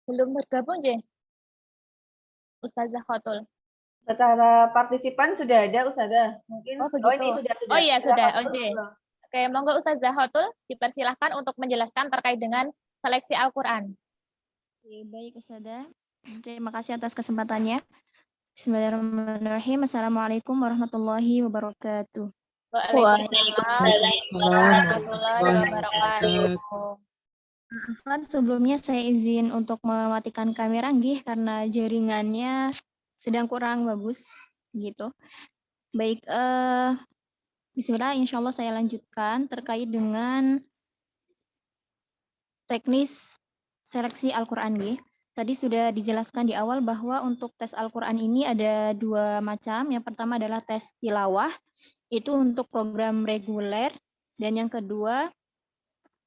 Belum bergabung, Je? Ustazah Khotul. Secara partisipan sudah ada Ustazah. Mungkin Oh, begitu. ini sudah. Oh iya, sudah. Silakan Oke. dulu. Oke, monggo Ustazah Khotul dipersilahkan untuk menjelaskan terkait dengan seleksi Al-Quran. Baik, Ustazah. Terima kasih atas kesempatannya. Bismillahirrahmanirrahim. Assalamualaikum warahmatullahi wabarakatuh. Waalaikumsalam warahmatullahi wabarakatuh. Afwan, sebelumnya saya izin untuk mematikan kamera nggih karena jaringannya sedang kurang bagus gitu. Baik, bismillah, insya Allah saya lanjutkan terkait dengan teknis seleksi Al-Quran nggih. Tadi sudah dijelaskan di awal bahwa untuk tes Al-Quran ini ada dua macam. Yang pertama adalah tes tilawah, itu untuk program reguler, dan yang kedua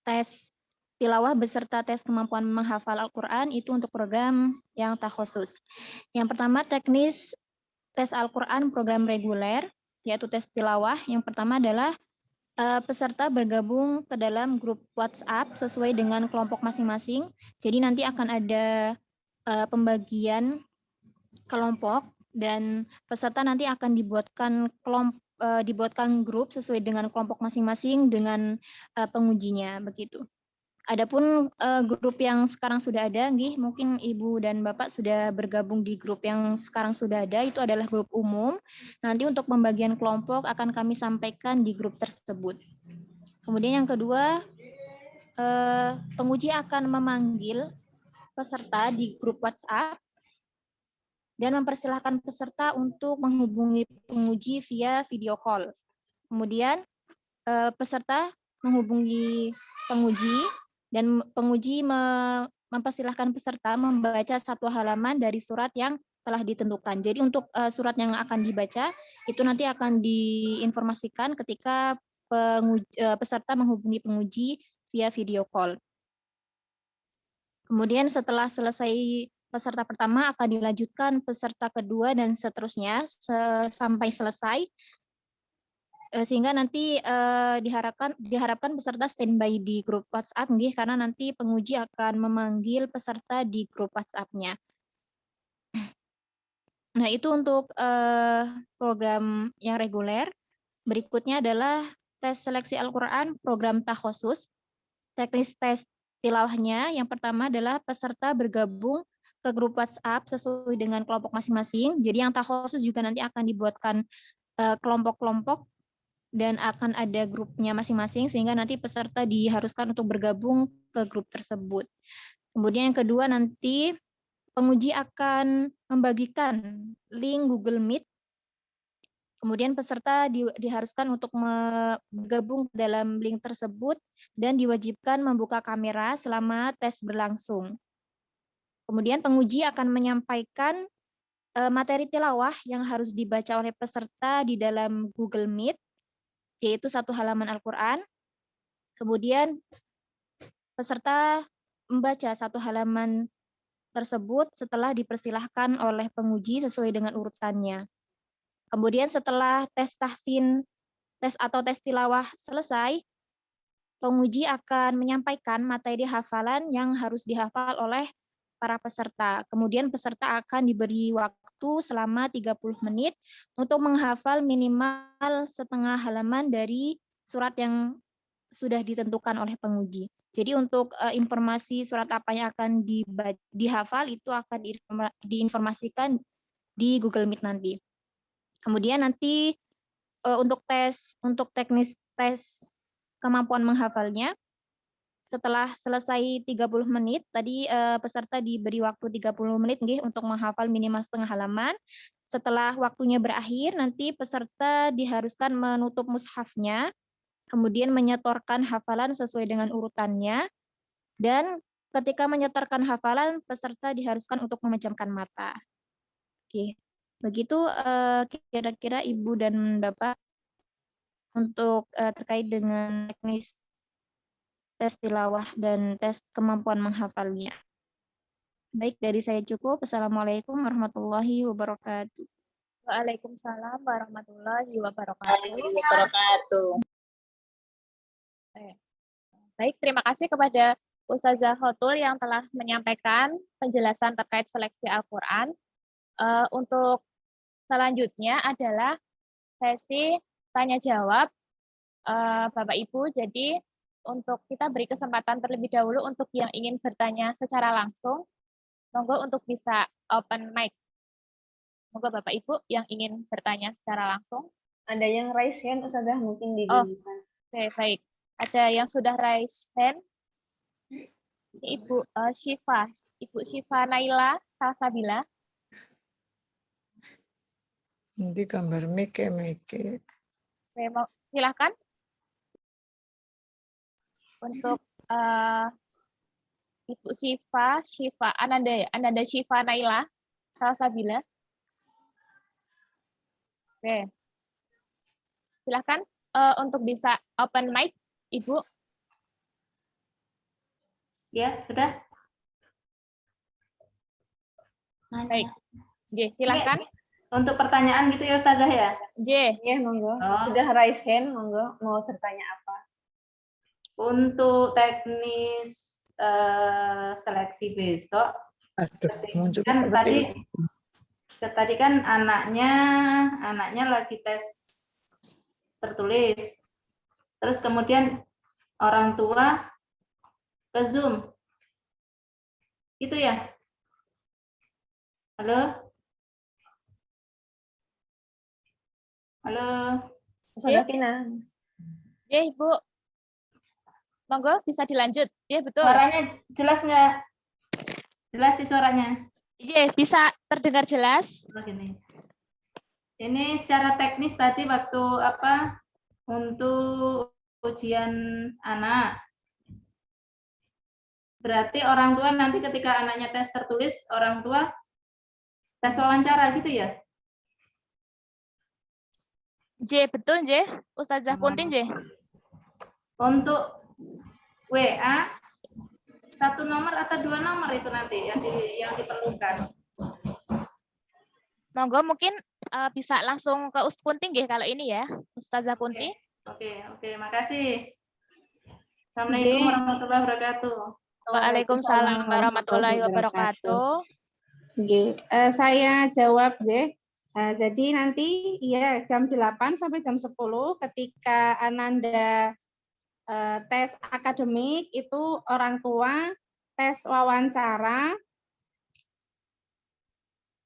tes tilawah beserta tes kemampuan menghafal Al-Quran itu untuk program yang takhusus. Yang pertama teknis tes Al-Quran program reguler, yaitu tes tilawah. Yang pertama adalah peserta bergabung ke dalam grup WhatsApp sesuai dengan kelompok masing-masing. Jadi nanti akan ada pembagian kelompok dan peserta nanti akan dibuatkan grup sesuai dengan kelompok masing-masing dengan pengujinya begitu. Adapun grup yang sekarang sudah ada, mungkin Ibu dan Bapak sudah bergabung di grup yang sekarang sudah ada, itu adalah grup umum. Nanti untuk pembagian kelompok akan kami sampaikan di grup tersebut. Kemudian yang kedua, penguji akan memanggil peserta di grup WhatsApp dan mempersilahkan peserta untuk menghubungi penguji via video call. Kemudian peserta menghubungi penguji dan penguji mempersilahkan peserta membaca satu halaman dari surat yang telah ditentukan. Jadi untuk surat yang akan dibaca itu nanti akan diinformasikan ketika peserta menghubungi penguji via video call. Kemudian setelah selesai peserta pertama akan dilanjutkan peserta kedua dan seterusnya sampai selesai. Sehingga nanti diharapkan peserta standby di grup WhatsApp karena nanti penguji akan memanggil peserta di grup WhatsApp-nya. Nah, itu untuk program yang reguler. Berikutnya adalah tes seleksi Al-Quran program takhusus. Teknis tes tilawahnya yang pertama adalah peserta bergabung ke grup WhatsApp sesuai dengan kelompok masing-masing. Jadi yang takhusus juga nanti akan dibuatkan kelompok-kelompok dan akan ada grupnya masing-masing sehingga nanti peserta diharuskan untuk bergabung ke grup tersebut. Kemudian yang kedua, nanti penguji akan membagikan link Google Meet. Kemudian peserta diharuskan untuk bergabung dalam link tersebut dan diwajibkan membuka kamera selama tes berlangsung. Kemudian penguji akan menyampaikan materi tilawah yang harus dibaca oleh peserta di dalam Google Meet, yaitu 1 halaman Al-Quran. Kemudian peserta membaca 1 halaman tersebut setelah dipersilahkan oleh penguji sesuai dengan urutannya. Kemudian setelah tes tahsin, tes atau tes tilawah selesai, penguji akan menyampaikan materi hafalan yang harus dihafal oleh para peserta. Kemudian peserta akan diberi waktu selama 30 menit untuk menghafal minimal setengah halaman dari surat yang sudah ditentukan oleh penguji. Jadi untuk informasi surat apa yang akan dihafal itu akan diinformasikan di Google Meet nanti. Kemudian nanti untuk teknis tes kemampuan menghafalnya, setelah selesai 30 menit, tadi peserta diberi waktu 30 menit untuk menghafal minimal setengah halaman. Setelah waktunya berakhir, nanti peserta diharuskan menutup mushafnya, kemudian menyetorkan hafalan sesuai dengan urutannya, dan ketika menyetorkan hafalan, peserta diharuskan untuk memejamkan mata. Oke, begitu kira-kira Ibu dan Bapak untuk terkait dengan teknis tes tilawah dan tes kemampuan menghafalnya. Baik, dari saya cukup. Assalamualaikum warahmatullahi wabarakatuh. Waalaikumsalam warahmatullahi wabarakatuh. Baik, terima kasih kepada Ustazah Khotul yang telah menyampaikan penjelasan terkait seleksi Al-Quran. Untuk selanjutnya adalah sesi tanya-jawab Bapak Ibu. Jadi untuk kita beri kesempatan terlebih dahulu untuk yang ingin bertanya secara langsung, monggo untuk bisa open mic. Monggo Bapak Ibu yang ingin bertanya secara langsung. Ada yang raise hand, Ustazah, mungkin didulukan. Oke, baik. Ada yang sudah raise hand. Ibu Syifa Naila Salsabila. Nanti gambar Mike. Oke, silakan. Untuk Ibu Syifa Ananda Syifa Naila Salsabila. Oke. Silakan untuk bisa open mic, Ibu. Ya, sudah. Baik. J, silakan. Untuk pertanyaan gitu ya Ustazah ya? J. Ya, monggo. Oh. Sudah raise hand, monggo. Mau bertanya apa? Untuk teknis seleksi besok, kan tadi kan anaknya lagi tes tertulis, terus kemudian orang tua ke Zoom, gitu ya? Halo? Ustazah Kina. Ya, Ibu. Monggo bisa dilanjut. Ya, betul. Suaranya jelas nggak? Jelas sih suaranya. Iya, bisa terdengar jelas. Begini. Ini secara teknis tadi waktu untuk ujian anak. Berarti orang tua nanti ketika anaknya tes tertulis, orang tua tes wawancara gitu ya? J, betul J. Ustazah Kuntin J. Untuk WA 1 nomor atau 2 nomor itu nanti yang diperlukan. Monggo mungkin bisa langsung ke Kuntin J kalau ini ya, Ustazah Kunti. Oke, makasih. Assalamualaikum warahmatullahi wabarakatuh. Waalaikumsalam warahmatullahi wabarakatuh. Saya jawab deh. Jadi nanti ya jam 8 sampai jam 10 ketika Ananda tes akademik itu orang tua tes wawancara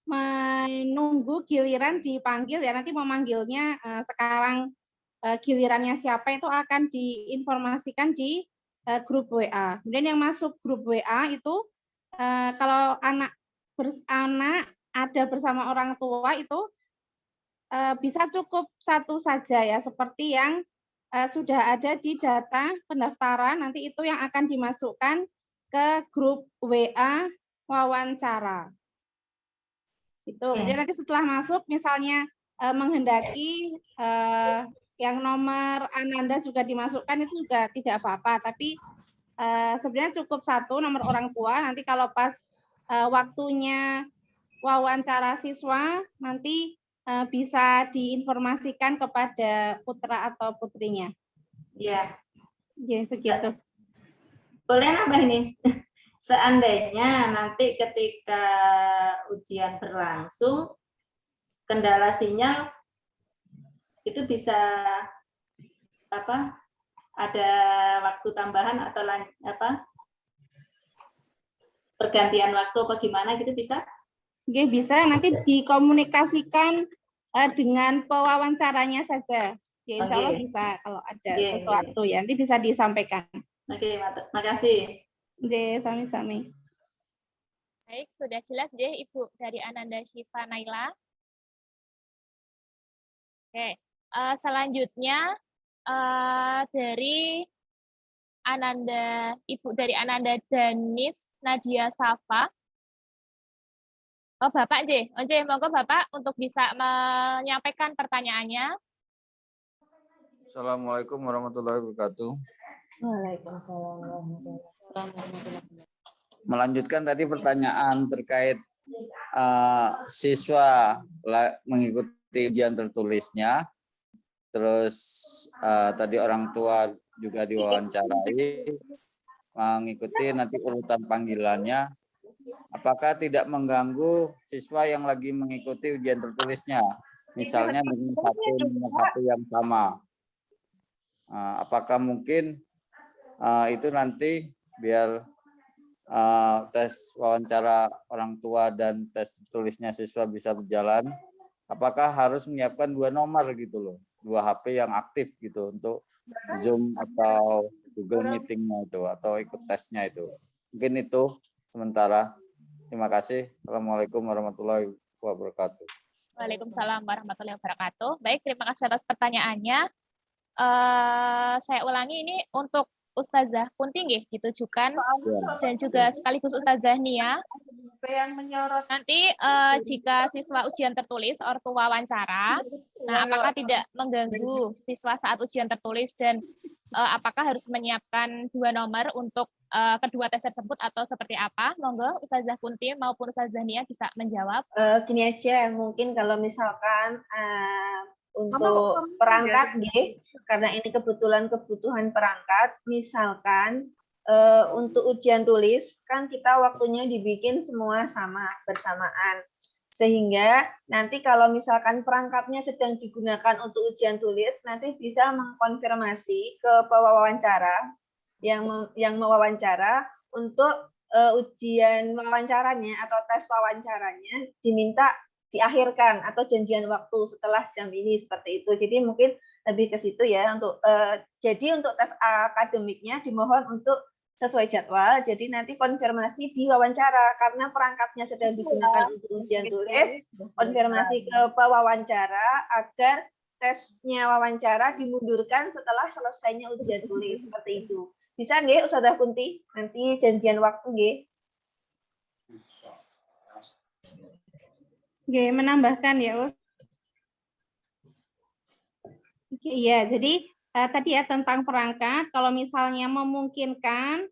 menunggu giliran dipanggil ya, nanti memanggilnya sekarang gilirannya siapa itu akan diinformasikan di grup WA. Kemudian yang masuk grup WA itu kalau anak ada bersama orang tua itu bisa cukup satu saja ya, seperti yang sudah ada di data pendaftaran, nanti itu yang akan dimasukkan ke grup WA wawancara. Itu. Jadi nanti setelah masuk, misalnya menghendaki yang nomor Ananda juga dimasukkan, itu juga tidak apa-apa. Tapi sebenarnya cukup satu nomor orang tua. Nanti kalau pas waktunya wawancara siswa, nanti bisa diinformasikan kepada putra atau putrinya. Iya. Ya, begitu. Boleh nambah ini? Seandainya nanti ketika ujian berlangsung, kendala sinyal itu bisa apa? Ada waktu tambahan atau pergantian waktu apa gimana gitu bisa? Oke, bisa nanti dikomunikasikan dengan pewawancaranya saja. Ya, insya Allah bisa kalau ada sesuatu ya, nanti bisa disampaikan. Oke, makasih. Oke, sami-sami. Baik, sudah jelas deh Ibu dari Ananda Syifa Naila. Oke, selanjutnya dari Ibu dari Ananda Danis Nadia Safa. Oh, Bapak J. Monggo Bapak untuk bisa menyampaikan pertanyaannya. Assalamualaikum warahmatullahi wabarakatuh. Waalaikumsalam warahmatullahi wabarakatuh. Melanjutkan tadi pertanyaan terkait siswa mengikuti ujian tertulisnya, terus tadi orang tua juga diwawancarai, mengikuti nanti urutan panggilannya. Apakah tidak mengganggu siswa yang lagi mengikuti ujian tertulisnya, misalnya dengan satu nomor HP yang sama? Apakah mungkin itu nanti biar tes wawancara orang tua dan tes tulisnya siswa bisa berjalan, apakah harus menyiapkan 2 nomor gitu loh, 2 HP yang aktif gitu untuk Zoom atau Google Meeting-nya itu atau ikut tesnya itu? Mungkin itu sementara. Terima kasih. Assalamualaikum warahmatullahi wabarakatuh. Waalaikumsalam warahmatullahi wabarakatuh. Baik, terima kasih atas pertanyaannya. Saya ulangi ini untuk Ustazah Kunti nggih ditujukan dan juga sekaligus Ustazah Nia. Nanti jika siswa ujian tertulis ortu wawancara, nah apakah tidak mengganggu siswa saat ujian tertulis dan apakah harus menyiapkan 2 nomor untuk kedua tes tersebut atau seperti apa? Monggo Ustazah Kunti maupun Ustazah Nia bisa menjawab. Gini aja, mungkin kalau misalkan untuk perangkat, karena ini kebutuhan perangkat, misalkan untuk ujian tulis, kan kita waktunya dibikin semua sama, bersamaan. Sehingga nanti kalau misalkan perangkatnya sedang digunakan untuk ujian tulis, nanti bisa mengkonfirmasi ke pewawancara yang mewawancara untuk ujian wawancaranya atau tes wawancaranya diminta diakhirkan atau janjian waktu setelah jam ini seperti itu. Jadi mungkin lebih ke situ ya untuk jadi untuk tes akademiknya dimohon untuk sesuai jadwal. Jadi nanti konfirmasi di wawancara karena perangkatnya sedang digunakan untuk ujian tulis, konfirmasi ke pewawancara agar tesnya wawancara dimundurkan setelah selesainya ujian tulis seperti itu. Bisa nggih Ustazah Kunti? Nanti janjian waktu nggih. Oke, menambahkan ya, Us. Oke, iya, jadi tadi ya tentang perangkat, kalau misalnya memungkinkan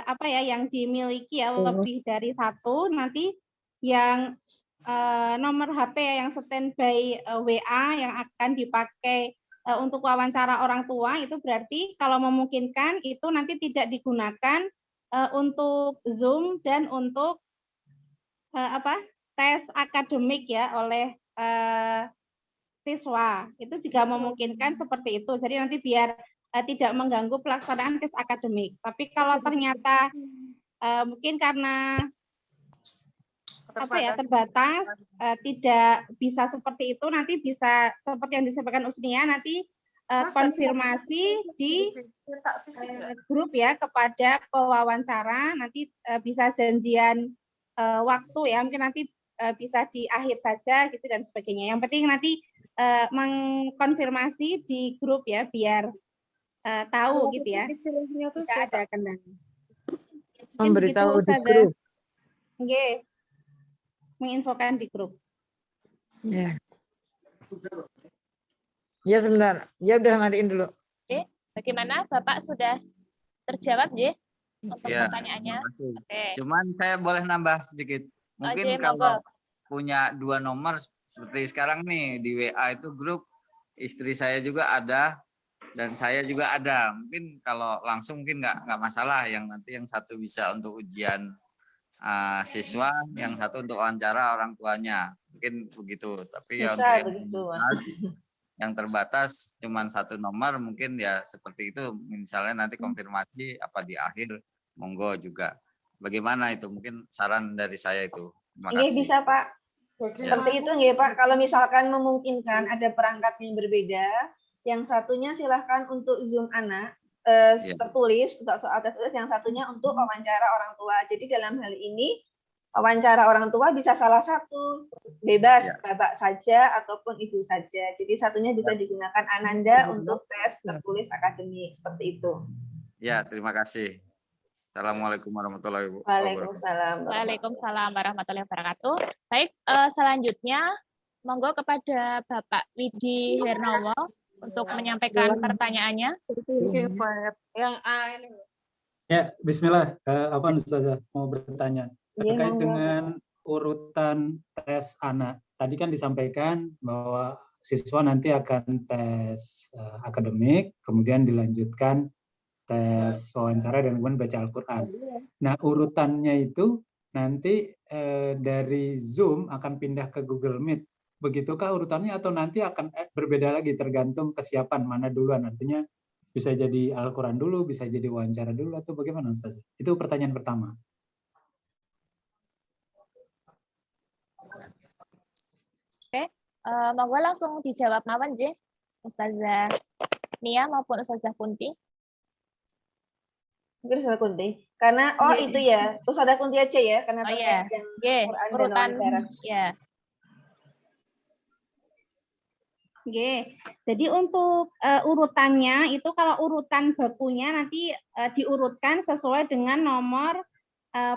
apa ya yang dimiliki ya lebih dari 1, nanti yang nomor HP yang standby WA yang akan dipakai untuk wawancara orang tua itu berarti kalau memungkinkan itu nanti tidak digunakan untuk Zoom dan untuk tes akademik ya oleh siswa. Itu juga memungkinkan seperti itu. Jadi nanti biar tidak mengganggu pelaksanaan tes akademik. Tapi kalau ternyata mungkin karena terbatas, tidak bisa seperti itu, nanti bisa seperti yang disampaikan Usnia, nanti konfirmasi di grup ya kepada pewawancara, nanti bisa janjian waktu ya, mungkin nanti bisa di akhir saja gitu dan sebagainya. Yang penting nanti mengkonfirmasi di grup ya, biar tahu gitu ya, jika ada kendala. Memberitahu di grup. Nggih. Menginfokan di grup. Ya. Ya sebentar. Ya udah matiin dulu. Oke, bagaimana Bapak sudah terjawab ya untuk Ya, pertanyaannya? terima kasih. Oke. Cuman saya boleh nambah sedikit. Mungkin Oke, kalau monggo. punya 2 nomor seperti sekarang nih di WA itu grup, istri saya juga ada dan saya juga ada. Mungkin kalau langsung mungkin nggak masalah, yang nanti yang satu bisa untuk ujian siswa, yang satu untuk wawancara orang tuanya, mungkin begitu. Tapi ya untuk yang terbatas cuman 1 nomor, mungkin ya seperti itu. Misalnya nanti konfirmasi apa di akhir, monggo juga. Bagaimana itu? Mungkin saran dari saya itu. Terima Iya kasih. bisa Pak. Seperti itu nggih Pak. Kalau misalkan memungkinkan ada perangkat yang berbeda, yang satunya silahkan untuk Zoom anak tertulis untuk soal tertulis, yang satunya untuk wawancara orang tua. Jadi dalam hal ini wawancara orang tua bisa salah satu, bebas bapak saja ataupun ibu saja. Jadi satunya bisa digunakan Ananda untuk tes tertulis akademik seperti itu. Ya, terima kasih. Assalamualaikum warahmatullahi wabarakatuh. Waalaikumsalam. Waalaikumsalam warahmatullahi wabarakatuh. Baik, selanjutnya monggo kepada Bapak Widi Hernowo untuk menyampaikan pertanyaannya. Yang A ini. Ya, bismillah. Apa Ustazah mau bertanya terkait dengan urutan tes anak. Tadi kan disampaikan bahwa siswa nanti akan tes akademik, kemudian dilanjutkan tes wawancara dan kemudian baca Al-Quran. Nah, urutannya itu nanti dari Zoom akan pindah ke Google Meet. Begitukah urutannya atau nanti akan berbeda lagi tergantung kesiapan mana duluan? Artinya bisa jadi Al-Quran dulu, bisa jadi wawancara dulu, atau bagaimana Ustaz? Itu pertanyaan pertama. Oke, monggo langsung dijawab mawon je, Ustazah Nia maupun Ustazah Kunti. Mungkin Ustazah Kunti. Karena itu ya, Ustazah Kunti aja ya, karena terkait yang Quran urutan dan wawancara. ya. Oke, jadi untuk urutannya itu kalau urutan bakunya nanti diurutkan sesuai dengan nomor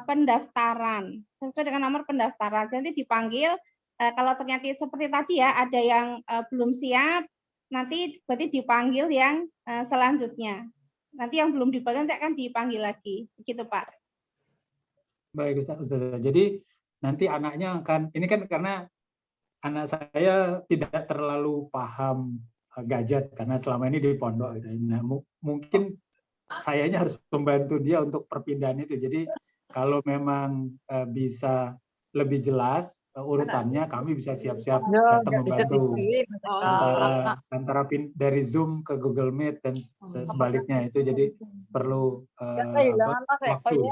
pendaftaran. Sesuai dengan nomor pendaftaran. Nanti dipanggil, kalau ternyata seperti tadi ya, ada yang belum siap, nanti berarti dipanggil yang selanjutnya. Nanti yang belum dipanggil nanti akan dipanggil lagi. Begitu Pak. Baik Ustaz. Jadi nanti anaknya akan, ini kan karena anak saya tidak terlalu paham gadget karena selama ini di pondok. Nah, mungkin sayanya harus membantu dia untuk perpindahan itu. Jadi kalau memang bisa lebih jelas urutannya, kami bisa siap-siap datang membantu antara dari Zoom ke Google Meet dan sebaliknya itu. Jadi perlu waktu.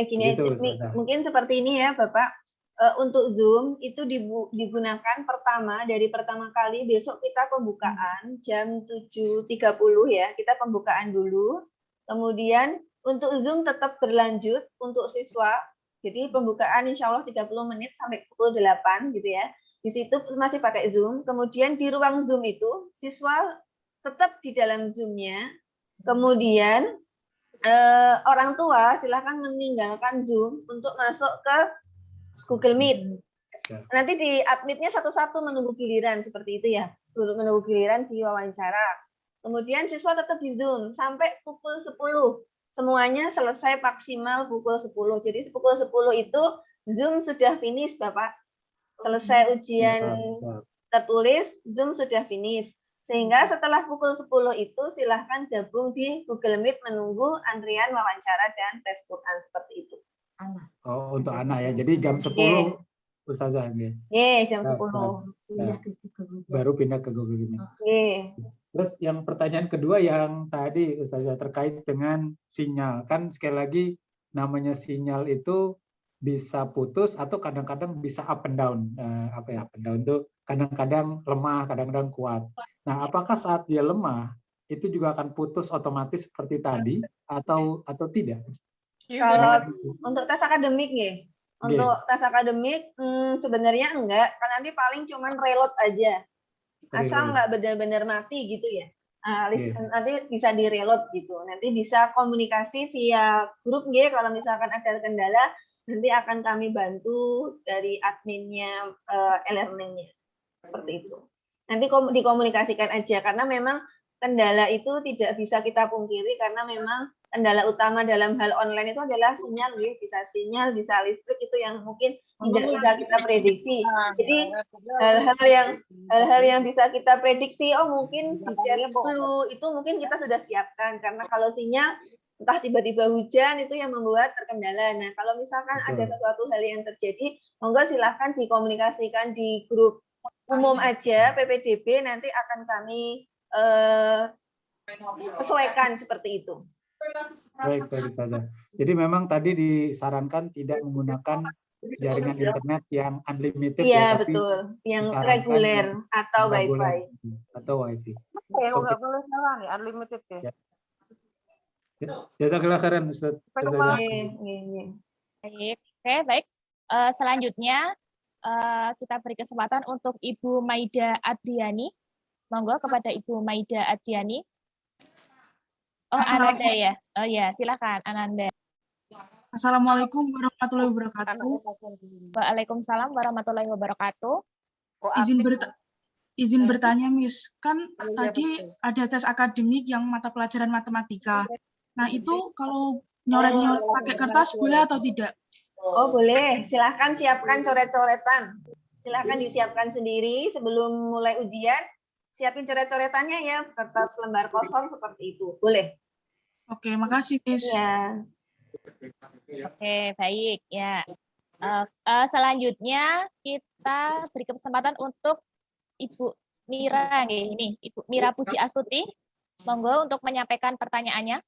Gini gitu, mungkin seperti ini ya Bapak. Untuk Zoom itu digunakan dari pertama kali besok kita pembukaan jam 7.30 ya, kita pembukaan dulu. Kemudian untuk Zoom tetap berlanjut untuk siswa. Jadi pembukaan insya Allah 30 menit sampai pukul 8 gitu ya. Di situ masih pakai Zoom. Kemudian di ruang Zoom itu siswa tetap di dalam Zoom-nya. Kemudian orang tua silahkan meninggalkan Zoom untuk masuk ke Google Meet. Nanti di admitnya satu-satu menunggu giliran seperti itu ya. Menunggu giliran di wawancara. Kemudian siswa tetap di Zoom sampai pukul 10. Semuanya selesai maksimal pukul 10. Jadi pukul 10 itu Zoom sudah finish, Bapak. Selesai ujian tertulis, Zoom sudah finish. Sehingga setelah pukul 10 itu silahkan gabung di Google Meet menunggu antrian wawancara dan tes Quran seperti itu. Oh, untuk anak ya. Jadi jam 10 Ustazah. Jam 10. Baru pindah ke Google Meet. Terus yang pertanyaan kedua yang tadi Ustazah terkait dengan sinyal. Kan sekali lagi namanya sinyal itu bisa putus atau kadang-kadang bisa up and down. Up and down itu kadang-kadang lemah, kadang-kadang kuat. Nah, apakah saat dia lemah itu juga akan putus otomatis seperti tadi atau tidak? Kalau untuk tes akademik ya, untuk tes akademik sebenarnya enggak, karena nanti paling cuman reload aja, asal nggak benar-benar mati gitu ya. Nanti bisa di reload gitu, nanti bisa komunikasi via grup G. Kalau misalkan ada kendala, nanti akan kami bantu dari adminnya e-learningnya, seperti itu. Nanti dikomunikasikan aja, karena memang kendala itu tidak bisa kita pungkiri, karena memang kendala utama dalam hal online itu adalah sinyal, ya. Bisa sinyal, bisa listrik, itu yang mungkin tidak bisa kita prediksi. Jadi hal-hal yang bisa kita prediksi, oh mungkin dicas dulu, itu mungkin kita sudah siapkan, karena kalau sinyal entah tiba-tiba hujan itu yang membuat terkendala. Nah, kalau misalkan ada sesuatu hal yang terjadi, monggo silahkan dikomunikasikan di grup umum aja, PPDB, nanti akan kami sesuaikan seperti itu. Baik, Ustazah. Jadi memang tadi disarankan tidak menggunakan jaringan internet yang unlimited, ya, tapi betul, yang reguler atau wifi. Nggak boleh salah nih, unlimited ya. Jazakallah khairan, Ustaz. Baik, oke, baik. Selanjutnya kita beri kesempatan untuk Ibu Maida Adriani. Monggo kepada Ibu Maida Adriani. Oh, Ananda ya. Oh ya, silakan Ananda. Assalamualaikum warahmatullahi wabarakatuh. Waalaikumsalam warahmatullahi wabarakatuh. Izin bertanya, Miss. Kan tadi ada tes akademik yang mata pelajaran matematika. Nah, itu kalau nyoret-nyoret pakai kertas boleh atau tidak? Oh, boleh. Silahkan siapkan coret-coretan. Silahkan disiapkan sendiri sebelum mulai ujian. Siapin coret-coretannya ya, kertas lembar kosong seperti itu. Boleh. Oke, makasih, Miss. Ya. Oke, baik ya. Selanjutnya kita beri kesempatan untuk Ibu Mira ini, Ibu Mira Puji Astuti. Monggo untuk menyampaikan pertanyaannya.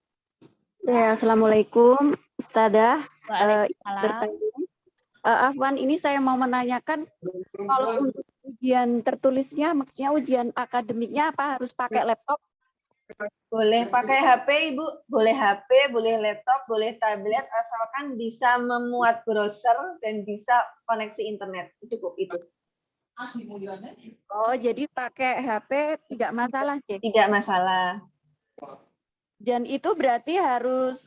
Ya, Assalamualaikum, Ustadzah. Waalaikumsalam. Afwan, ini saya mau menanyakan kalau untuk ujian tertulisnya, maksudnya ujian akademiknya apa harus pakai laptop? Boleh pakai HP, Ibu. Boleh HP, boleh laptop, boleh tablet, asalkan bisa memuat browser dan bisa koneksi internet. Cukup itu. Oh, jadi pakai HP tidak masalah, ya? Tidak masalah. Dan itu berarti harus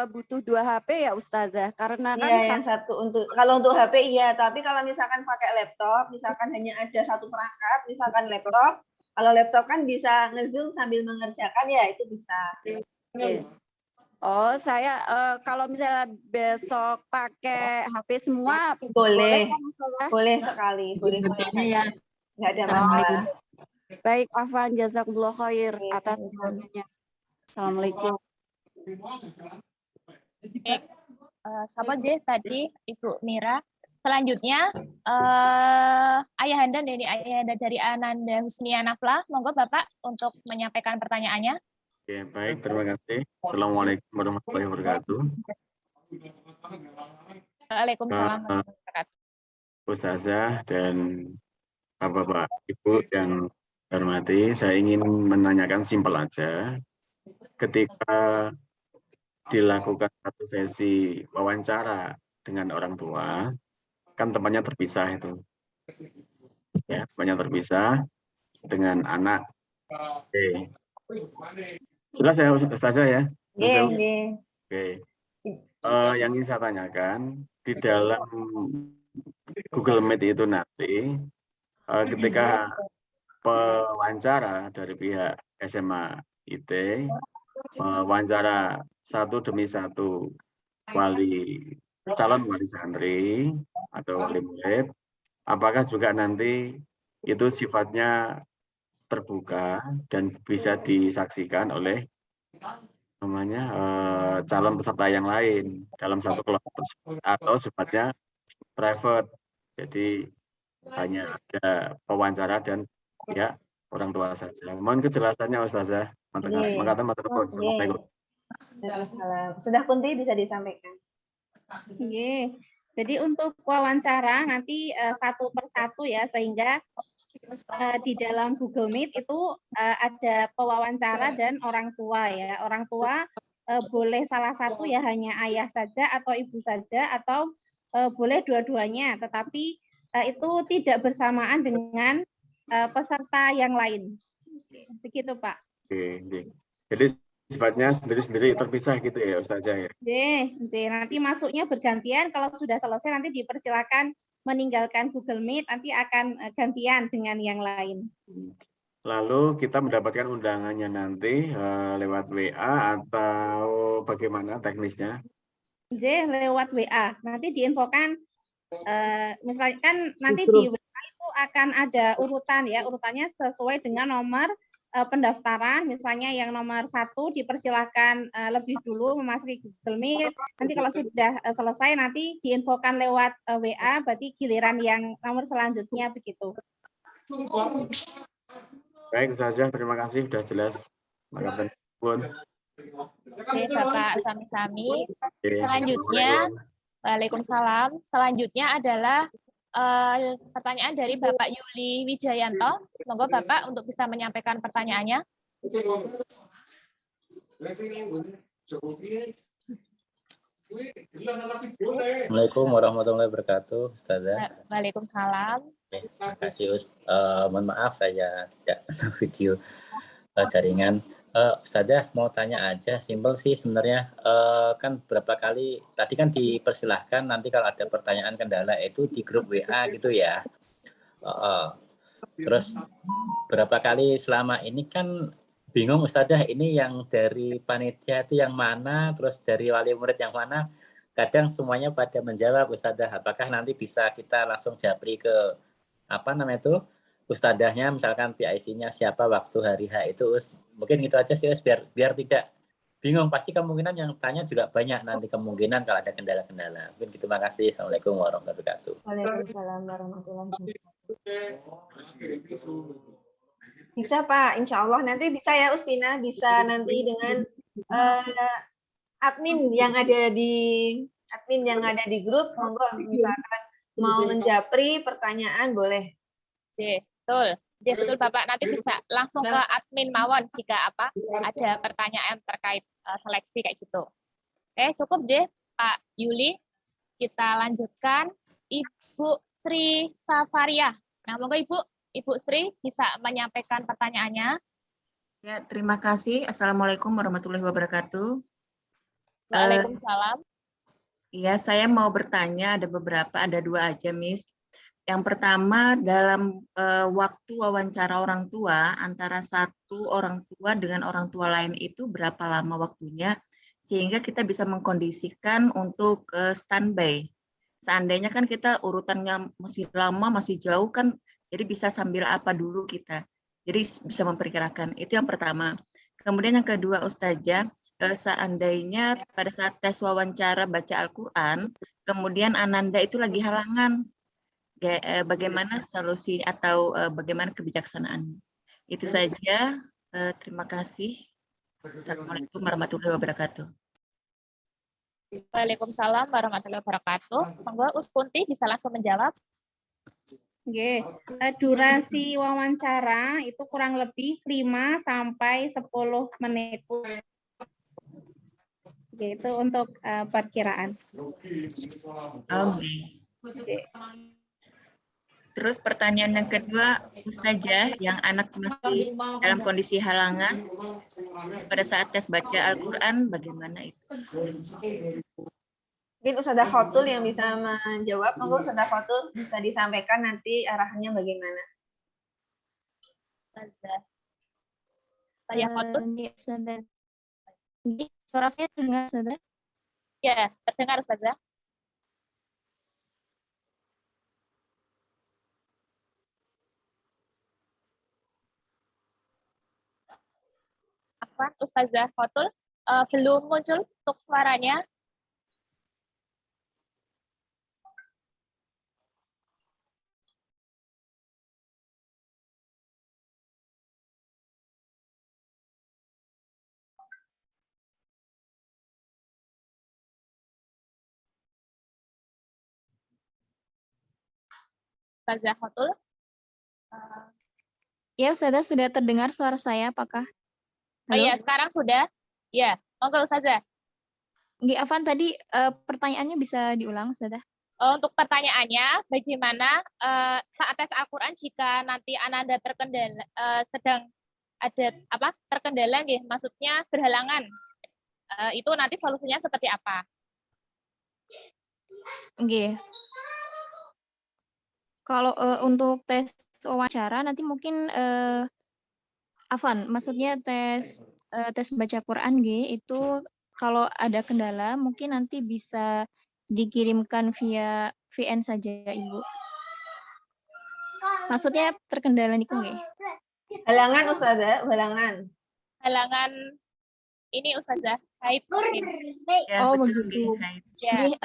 butuh 2 HP ya, Ustazah? Karena kan yang satu kalau untuk HP iya, tapi kalau misalkan pakai laptop, misalkan hanya ada satu perangkat, misalkan laptop, kalau laptop kan bisa nge-zoom sambil mengerjakan ya, itu bisa. Oh, saya kalau misalnya besok pakai HP semua boleh kan, boleh sekali, boleh saja. Nggak ada masalah. Baik, Afwan, jazakumullah khair atas jawabannya. Assalamualaikum. Sama aja tadi Ibu Mira. Selanjutnya Ayahanda dari Ananda Husnia Nafla. Monggo Bapak untuk menyampaikan pertanyaannya. Oke, baik, terima kasih. Assalamualaikum warahmatullahi wabarakatuh. Waalaikumsalam warahmatullahi wabarakatuh. Ustazah dan Bapak Ibu yang hormati, saya ingin menanyakan simpel aja. Ketika dilakukan satu sesi wawancara dengan orang tua, kan tempatnya terpisah itu. Ya, tempatnya terpisah dengan anak. Oke. Jelas ya, Ustazah ya? Oke. Yang ingin saya tanyakan, di dalam Google Meet itu nanti, ketika pewawancara dari pihak SMA IT, wawancara satu demi satu calon wali santri atau wali murid, apakah juga nanti itu sifatnya terbuka dan bisa disaksikan oleh calon peserta yang lain dalam satu kelompok tersebut, atau sifatnya private, jadi hanya ada pewawancara dan ya orang tua saja. Mohon kejelasannya, Ustazah. Sudah Kunti bisa disampaikan. Jadi untuk wawancara nanti satu per satu ya, sehingga di dalam Google Meet itu ada pewawancara dan orang tua ya. Orang tua boleh salah satu ya, hanya ayah saja atau ibu saja, atau boleh dua-duanya, tetapi itu tidak bersamaan dengan peserta yang lain. Begitu Pak. Oke. Jadi sifatnya sendiri-sendiri terpisah gitu ya Ustazah ya. Nanti masuknya bergantian, kalau sudah selesai nanti dipersilakan meninggalkan Google Meet, nanti akan gantian dengan yang lain. Lalu kita mendapatkan undangannya nanti lewat WA atau bagaimana teknisnya? Lewat WA. Nanti diinfokan, misalkan nanti di WA itu akan ada urutan ya, urutannya sesuai dengan nomor pendaftaran. Misalnya yang nomor 1 dipersilahkan lebih dulu memasuki Google Meet. Nanti kalau sudah selesai nanti diinfokan lewat WA, berarti giliran yang nomor selanjutnya begitu. Baik Ustazah, terima kasih sudah jelas. Oke, Bapak Sami-Sami. Selanjutnya, Waalaikumsalam. Selanjutnya adalah pertanyaan dari Bapak Yuli Wijayanto. Monggo Bapak untuk bisa menyampaikan pertanyaannya. Assalamualaikum warahmatullahi wabarakatuh, Ustazah. Waalaikumsalam. Terima kasih, mohon maaf saya tidak video jaringan. Ustazah mau tanya aja, simpel sih sebenarnya. Kan berapa kali tadi kan dipersilahkan nanti kalau ada pertanyaan kendala itu di grup WA gitu ya. Terus berapa kali selama ini kan bingung Ustazah, ini yang dari panitia itu yang mana, terus dari wali murid yang mana. Kadang semuanya pada menjawab Ustazah. Apakah nanti bisa kita langsung japri ke apa namanya itu Ustazahnya, misalkan PIC-nya siapa waktu hari H itu, mungkin gitu aja sih biar tidak bingung. Pasti kemungkinan yang tanya juga banyak nanti kemungkinan kalau ada kendala-kendala. Mungkin gitu, makasih. Assalamualaikum warahmatullahi wabarakatuh. Waalaikumsalam warahmatullahi wabarakatuh. Bisa Pak, insya Allah nanti bisa ya Uspina, bisa nanti dengan admin yang ada di grup, monggo misalkan mau menjapri pertanyaan boleh. Betul. Betul Bapak, nanti bisa langsung ke admin mawon jika ada pertanyaan terkait seleksi kayak gitu. Oke, cukup deh Pak Yuli. Kita lanjutkan Ibu Sri Safaria. Nah, monggo Ibu Sri bisa menyampaikan pertanyaannya. Ya, terima kasih. Assalamualaikum warahmatullahi wabarakatuh. Waalaikumsalam. Iya, saya mau bertanya, ada dua aja, Miss. Yang pertama, dalam waktu wawancara orang tua, antara satu orang tua dengan orang tua lain itu berapa lama waktunya, sehingga kita bisa mengkondisikan untuk standby. Seandainya kan kita urutannya masih lama, masih jauh kan, jadi bisa sambil apa dulu kita. Jadi bisa memperkirakan, itu yang pertama. Kemudian yang kedua, Ustazah, seandainya pada saat tes wawancara baca Al-Quran, kemudian Ananda itu lagi halangan, bagaimana solusi atau bagaimana kebijaksanaan? Itu saja. Terima kasih. Assalamualaikum warahmatullahi wabarakatuh. Waalaikumsalam warahmatullahi wabarakatuh. Monggo Uskunti bisa langsung menjawab. Durasi wawancara itu kurang lebih 5 sampai 10 menit. Itu untuk perkiraan. Terus pertanyaan yang kedua, Ustazah, yang anak masih dalam kondisi halangan, pada saat tes baca Al-Quran, bagaimana itu? Mungkin Ustazah Khotul yang bisa menjawab. Monggo Ustazah Khotul bisa disampaikan nanti arahannya bagaimana. Saya suara saya terdengar, Ustazah? Ya, terdengar, Ustazah. Ustazah Khotul belum muncul untuk suaranya. Ustazah Khotul. Ya, Ustazah, sudah terdengar suara saya, apakah? Oh iya, Halo? sekarang sudah. Ya, monggo Ustazah. Nggih, Afan, tadi pertanyaannya bisa diulang, Ustazah? Untuk pertanyaannya, bagaimana saat tes Al-Quran jika nanti Ananda terkendala, sedang ada apa terkendala, nggih, maksudnya berhalangan, itu nanti solusinya seperti apa? Nggih. Kalau untuk tes wawancara nanti mungkin Afan, maksudnya tes baca Quran itu kalau ada kendala mungkin nanti bisa dikirimkan via VN saja, Ibu. Maksudnya terkendala niku nggih. Halangan Ustazah, halangan. Halangan ini Ustazah, haid mungkin. Ya, Oh, betul, begitu. Ya. Nggih,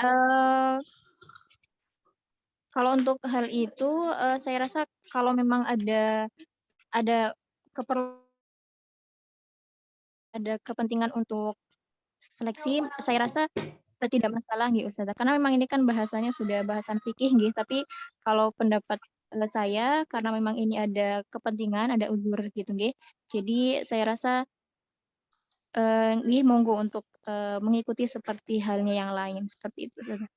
kalau untuk hal itu saya rasa kalau memang ada kepentingan untuk seleksi, saya rasa tidak masalah nggih Ustazah. Karena memang ini kan bahasanya sudah bahasan fikih nggih, tapi kalau pendapat saya karena memang ini ada kepentingan, ada uzur gitu nggih. Jadi saya rasa nggih monggo untuk mengikuti seperti halnya yang lain seperti itu Ustazah.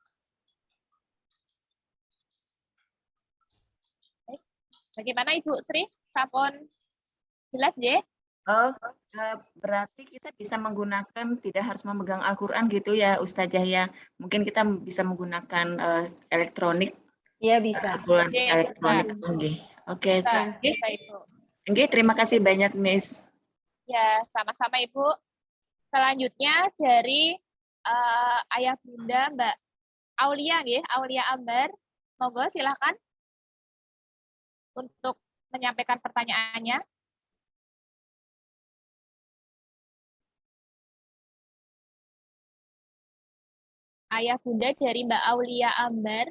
Bagaimana Ibu Sri? Sampun jelas nggih? Oh, berarti kita bisa menggunakan tidak harus memegang Al-Quran gitu ya, Ustazah ya. Mungkin kita bisa menggunakan elektronik. Iya bisa. Al-Quran Oke, elektronik. bisa. Nggih. Oke. Bisa itu. Nggih, terima kasih banyak, Miss. Ya, sama-sama Ibu. Selanjutnya dari Ayah Bunda Mbak Aulia nggih, Aulia Ambar. Monggo silakan untuk menyampaikan pertanyaannya. Ayah Bunda dari Mbak Aulia Ambar.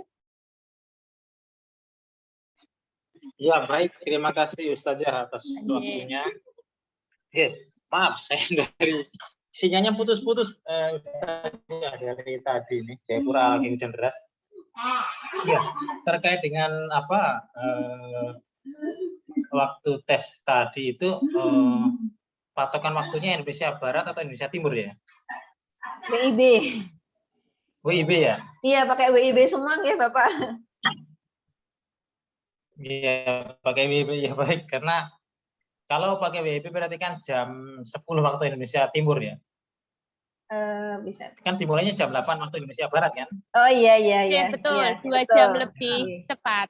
Ya, baik. Terima kasih Ustazah atas waktunya. Maaf, saya dari sinyalnya putus-putus dari tadi nih. Jayapura lagi hujan deras. Ya, terkait dengan apa waktu tes tadi itu patokan waktunya Indonesia Barat atau Indonesia Timur ya? WIB. WIB ya? Iya, pakai WIB semua nggih, Bapak. Iya, pakai WIB ya baik. Karena kalau pakai WIB berarti kan jam 10 waktu Indonesia Timur ya? Bisa. Kan dimulainya jam 8 waktu Indonesia Barat kan? Oh iya iya iya. Betul, iya, 2 jam lebih cepat.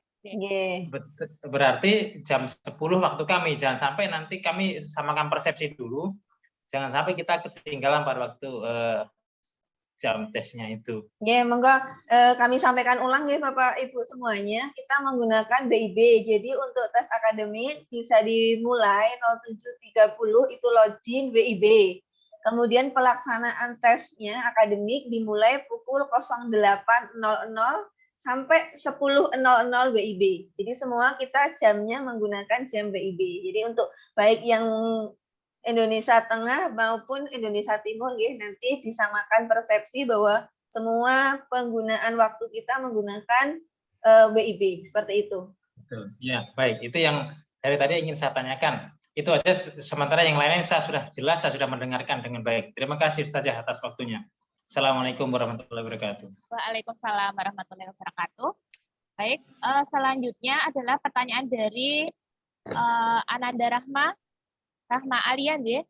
Berarti jam 10 waktu kami. Jangan sampai nanti kami samakan persepsi dulu. Jangan sampai kita ketinggalan pada waktu jam tesnya itu. Ya, monggo kami sampaikan ulang ya Bapak Ibu semuanya. Kita menggunakan BIB. Jadi untuk tes akademik bisa dimulai 07.30 itu login WIB. Kemudian pelaksanaan tesnya akademik dimulai pukul 08.00 sampai 10.00 WIB. Jadi semua kita jamnya menggunakan jam WIB. Jadi untuk baik yang Indonesia Tengah maupun Indonesia Timur ya, nanti disamakan persepsi bahwa semua penggunaan waktu kita menggunakan WIB seperti itu. Betul. Ya, baik. Itu yang dari tadi ingin saya tanyakan. Itu aja, sementara yang lainnya saya sudah jelas, saya sudah mendengarkan dengan baik. Terima kasih Ustazah atas waktunya. Assalamualaikum warahmatullahi wabarakatuh. Waalaikumsalam warahmatullahi wabarakatuh. Baik, selanjutnya adalah pertanyaan dari Ananda Rahma Alian ya.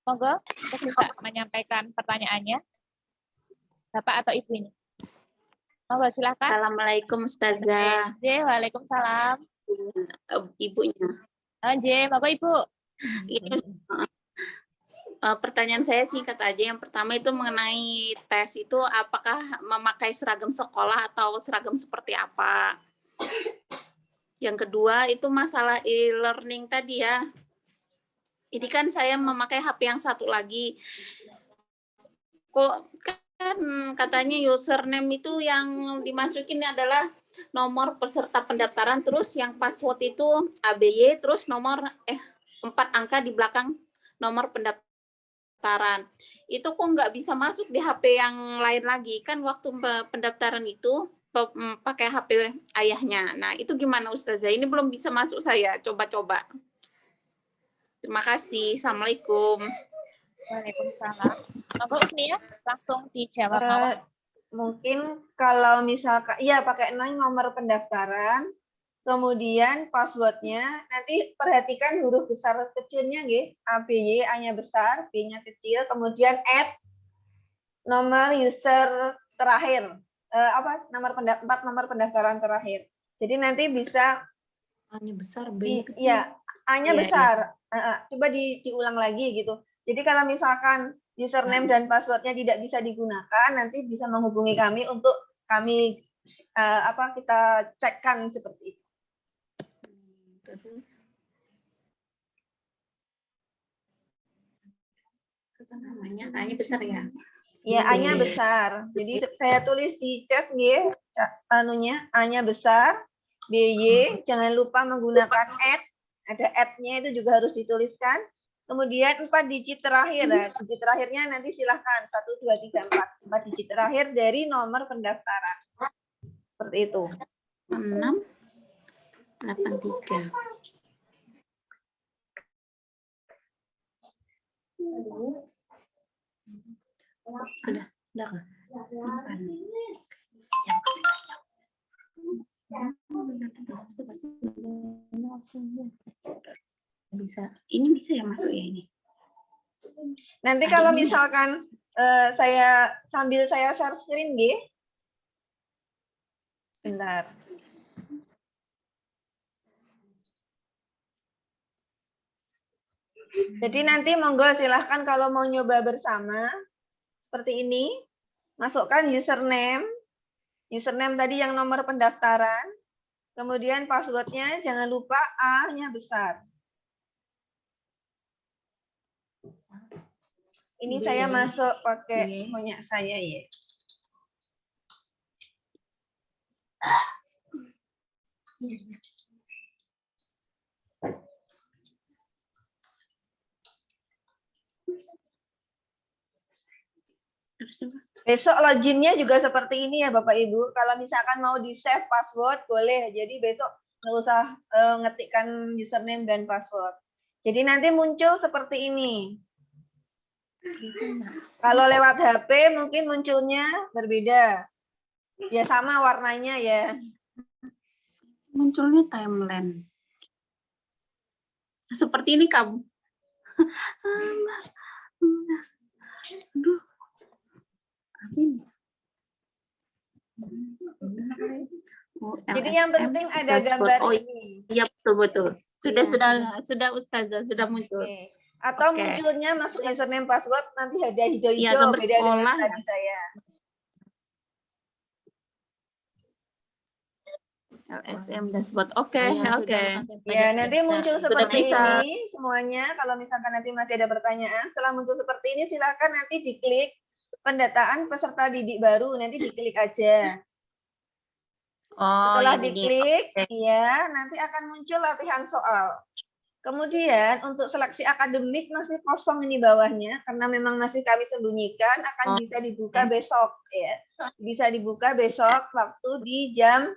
Monggo untuk bisa menyampaikan pertanyaannya. Bapak atau Ibu ini. Monggo silakan. Assalamualaikum Ustazah. Waalaikumsalam. Ibunya. Monggo Ibu. Ini pertanyaan saya singkat aja. Yang pertama itu mengenai tes itu apakah memakai seragam sekolah atau seragam seperti apa? Yang kedua itu masalah e-learning tadi ya. Ini kan saya memakai HP yang satu lagi. Kok kan katanya username itu yang dimasukin adalah nomor peserta pendaftaran, terus yang password itu ABY, terus nomor 4 angka di belakang nomor pendaftaran. Itu kok nggak bisa masuk di HP yang lain lagi? Kan waktu pendaftaran itu pakai HP ayahnya. Nah, itu gimana Ustazah? Ini belum bisa masuk saya. Coba-coba. Terima kasih. Assalamualaikum. Waalaikumsalam. Monggo Usni ya, langsung dijawab Mawar. Mungkin kalau misalkan, ya pakai nomor pendaftaran, kemudian passwordnya, nanti perhatikan huruf besar kecilnya, A, B, Y, A-nya besar, B-nya kecil, kemudian add nomor user terakhir, nomor pendaftaran terakhir. Jadi nanti bisa A-nya besar, B-nya kecil. Iya, A-nya besar. Coba diulang lagi gitu. Jadi kalau misalkan username dan passwordnya tidak bisa digunakan, nanti bisa menghubungi kami untuk kami kita cekkan seperti itu. Terus namanya A-nya besar ya? Ya, A-nya besar. Jadi saya tulis di chat A-nya besar, BY, jangan lupa menggunakan add. Ada add-nya itu juga harus dituliskan. Kemudian 4 digit terakhir. Nah, digit terakhirnya nanti silahkan 1, 2, 3, 4. 4 digit terakhir dari nomor pendaftaran. Seperti itu. 6, 8, 3. Sudah kan? Bisa. Ini bisa ya masuk ya ini. Nanti kalau misalkan saya share screen, sebentar. Jadi nanti monggo silahkan kalau mau nyoba bersama seperti ini, masukkan username tadi yang nomor pendaftaran, kemudian passwordnya jangan lupa A-nya besar. Ini saya masuk pakai punya saya ya. Besok loginnya juga seperti ini ya Bapak Ibu. Kalau misalkan mau di save password boleh. Jadi besok nggak usah ngetikkan username dan password. Jadi nanti muncul seperti ini. Kalau lewat HP mungkin munculnya berbeda. Ya sama warnanya ya. Munculnya timeline. Seperti ini kamu. Aduh. Jadi yang penting ada gambar ini. Iya betul. Sudah Ustazah, sudah muncul. Atau munculnya masuk username password nanti ada hijau-hijau ya, beda dengan tadi saya. LSM dashboard. Oke. Ya, nanti muncul seperti ini semuanya. Kalau misalkan nanti masih ada pertanyaan, setelah muncul seperti ini silakan nanti diklik pendataan peserta didik baru, nanti diklik aja. Setelah diklik, ya nanti akan muncul latihan soal. Kemudian untuk seleksi akademik masih kosong ini bawahnya karena memang masih kami sembunyikan, akan bisa dibuka besok ya. Bisa dibuka besok waktu di jam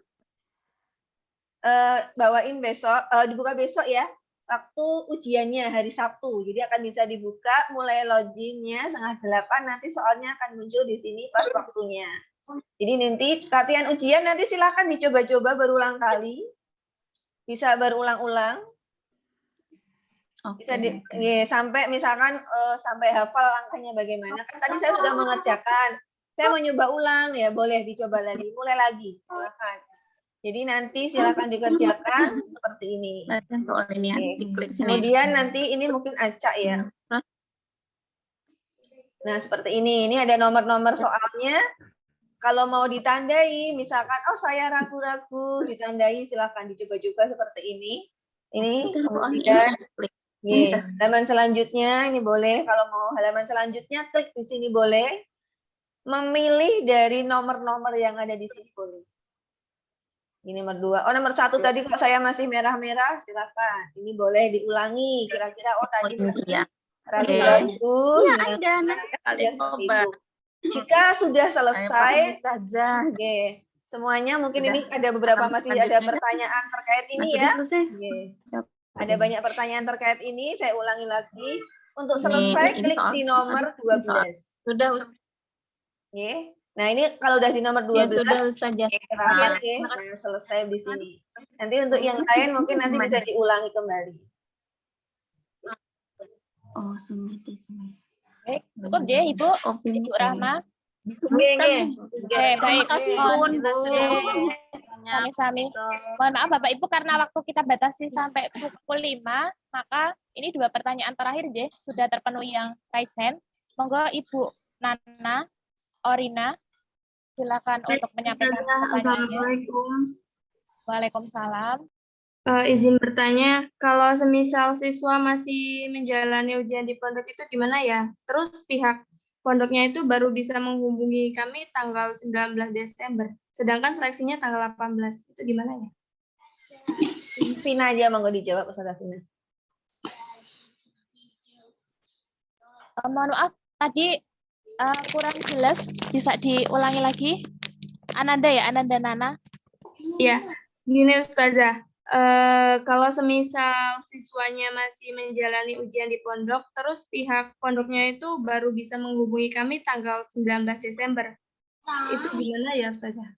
dibuka besok ya. Waktu ujiannya hari Sabtu. Jadi akan bisa dibuka mulai loginnya 7:30, nanti soalnya akan muncul di sini pas waktunya. Jadi nanti latihan ujian nanti silakan dicoba-coba berulang kali. Bisa berulang-ulang. Bisa sampai misalkan sampai hafal langkahnya bagaimana. Kan tadi saya sudah mengerjakan. Saya mau nyoba ulang ya, boleh dicoba lagi, mulai lagi. Silakan. Jadi nanti silakan dikerjakan seperti ini. Kemudian nanti ini mungkin acak ya. Nah, seperti ini. Ini ada nomor-nomor soalnya. Kalau mau ditandai, misalkan saya ragu-ragu, ditandai silakan dicoba-coba seperti ini. Ini kemudian halaman selanjutnya ini boleh, kalau mau halaman selanjutnya klik di sini boleh. Memilih dari nomor-nomor yang ada di sini boleh. Ini nomor 2. Nomor 1 tadi kok saya masih merah-merah, silakan. Ini boleh diulangi. Kira-kira tadi ragu-ragu. Jika sudah selesai, semuanya. Mungkin ini ada beberapa masih ada pertanyaan terkait ini ya. Ada banyak pertanyaan terkait ini. Saya ulangi lagi. Untuk selesai klik di nomor 12. Sudah. Nah ini kalau udah di nomor 12, Ya sudah Ustazah. terakhir ya, nah, selesai di sini. Nanti untuk yang lain mungkin nanti bisa diulangi kembali. Oh, Sumiti. Baik, cukup ya Ibu. Ibu Rahma. Baik. Baik. kasih, Mohon Bu. Sami-sami. Mohon maaf Bapak Ibu karena waktu kita batasi sampai pukul 5, maka ini 2 pertanyaan terakhir ya sudah terpenuhi yang raise hand. Monggo Ibu Nana Orina, silakan untuk menyampaikan pertanyaannya. Assalamualaikum. Waalaikumsalam. Izin bertanya, kalau semisal siswa masih menjalani ujian di pondok itu gimana ya? Terus pihak pondoknya itu baru bisa menghubungi kami tanggal 19 Desember, sedangkan seleksinya tanggal 18. Itu gimana ya? Vina aja monggo dijawab, Ustazah Vina. Mohon maaf, tadi kurang jelas, bisa diulangi lagi? Ananda ya, Ananda Nana? Ya, gini Ustazah. Kalau semisal siswanya masih menjalani ujian di pondok, terus pihak pondoknya itu baru bisa menghubungi kami tanggal 19 Desember. Itu gimana ya, Ustazah?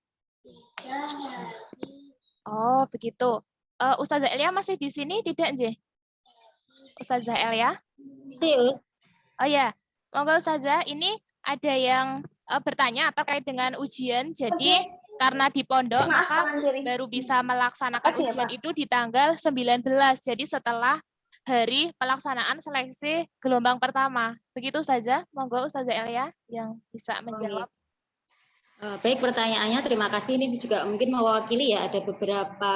Oh, begitu. Ustazah Elia masih di sini tidak, Nje? Ustazah Elia? Oh ya, monggo Ustazah, ini ada yang bertanya terkait dengan ujian. Jadi, karena di pondok, maka baru bisa melaksanakan ujian itu di tanggal 19. Jadi setelah hari pelaksanaan seleksi gelombang pertama. Begitu saja. Monggo Ustazah Elia yang bisa menjawab. Baik, pertanyaannya terima kasih. Ini juga mungkin mewakili ya, ada beberapa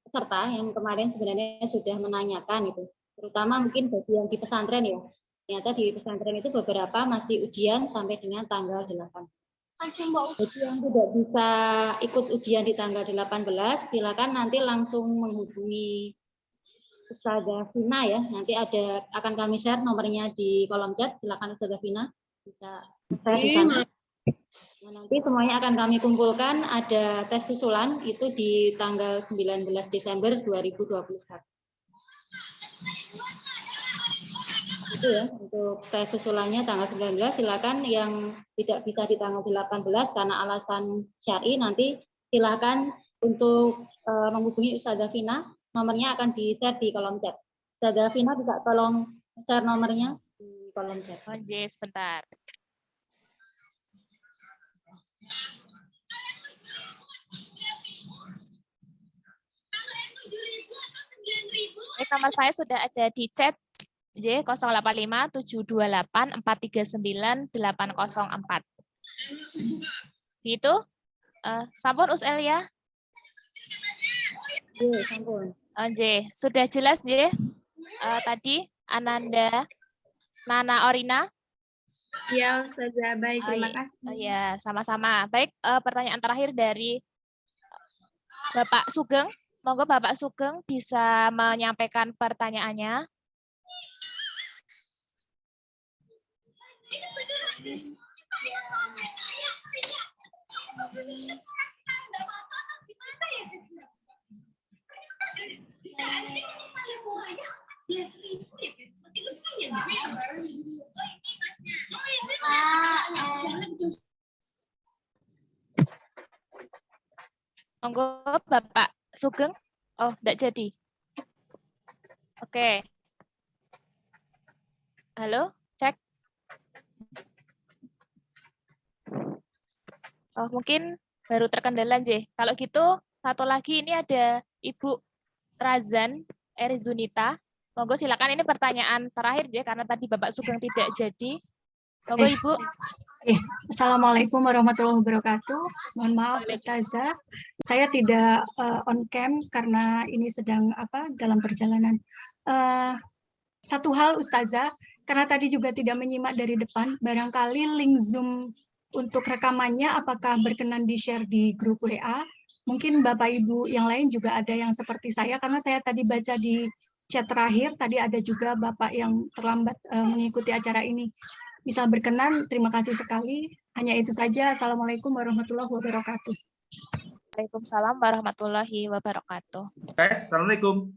peserta yang kemarin sebenarnya sudah menanyakan itu. Terutama mungkin bagi yang di pesantren ya. Ternyata di pesantren itu beberapa masih ujian sampai dengan tanggal 8. Jadi yang tidak bisa ikut ujian di tanggal 18, silakan nanti langsung menghubungi Ustazah Vina ya. Nanti akan kami share nomornya di kolom chat. Silakan Ustazah Vina bisa share di sana. Nah, nanti semuanya akan kami kumpulkan. Ada tes susulan itu di tanggal 19 Desember 2021. Itu ya untuk tes susulannya tanggal 19, silakan yang tidak bisa di tanggal 18 karena alasan syar'i, nanti silakan untuk menghubungi Ustazah Vina, nomornya akan di-share di kolom chat. Ustazah Vina bisa tolong share nomornya di kolom chat. Sebentar. Nomor saya sudah ada di chat. J 085 728 439 804. Gitu. Sampun Us Elia? Sampun. J, sudah jelas J. Tadi Ananda Nana Orina. Ya Ustazah, baik, terima kasih. Ya, sama-sama. Baik, pertanyaan terakhir dari Bapak Sugeng. Monggo Bapak Sugeng bisa menyampaikan pertanyaannya. Monggo Bapak Sugeng. Oh, enggak jadi. Oke. Halo, cek. Oh, mungkin baru terkendala, J. Kalau gitu, satu lagi ini ada Ibu Razan Erizunita. Monggo silakan, ini pertanyaan terakhir, J, karena tadi Bapak Sugeng tidak jadi. Monggo, Ibu. Assalamualaikum warahmatullahi wabarakatuh. Mohon maaf, Ustazah. Saya tidak on cam karena ini sedang dalam perjalanan. Satu hal, Ustazah, karena tadi juga tidak menyimak dari depan, barangkali link Zoom untuk rekamannya apakah berkenan di-share di grup WA? Mungkin Bapak Ibu yang lain juga ada yang seperti saya, karena saya tadi baca di chat terakhir, tadi ada juga Bapak yang terlambat mengikuti acara ini. Bisa berkenan, terima kasih sekali. Hanya itu saja. Assalamualaikum warahmatullahi wabarakatuh. Waalaikumsalam warahmatullahi wabarakatuh. Tes, assalamualaikum.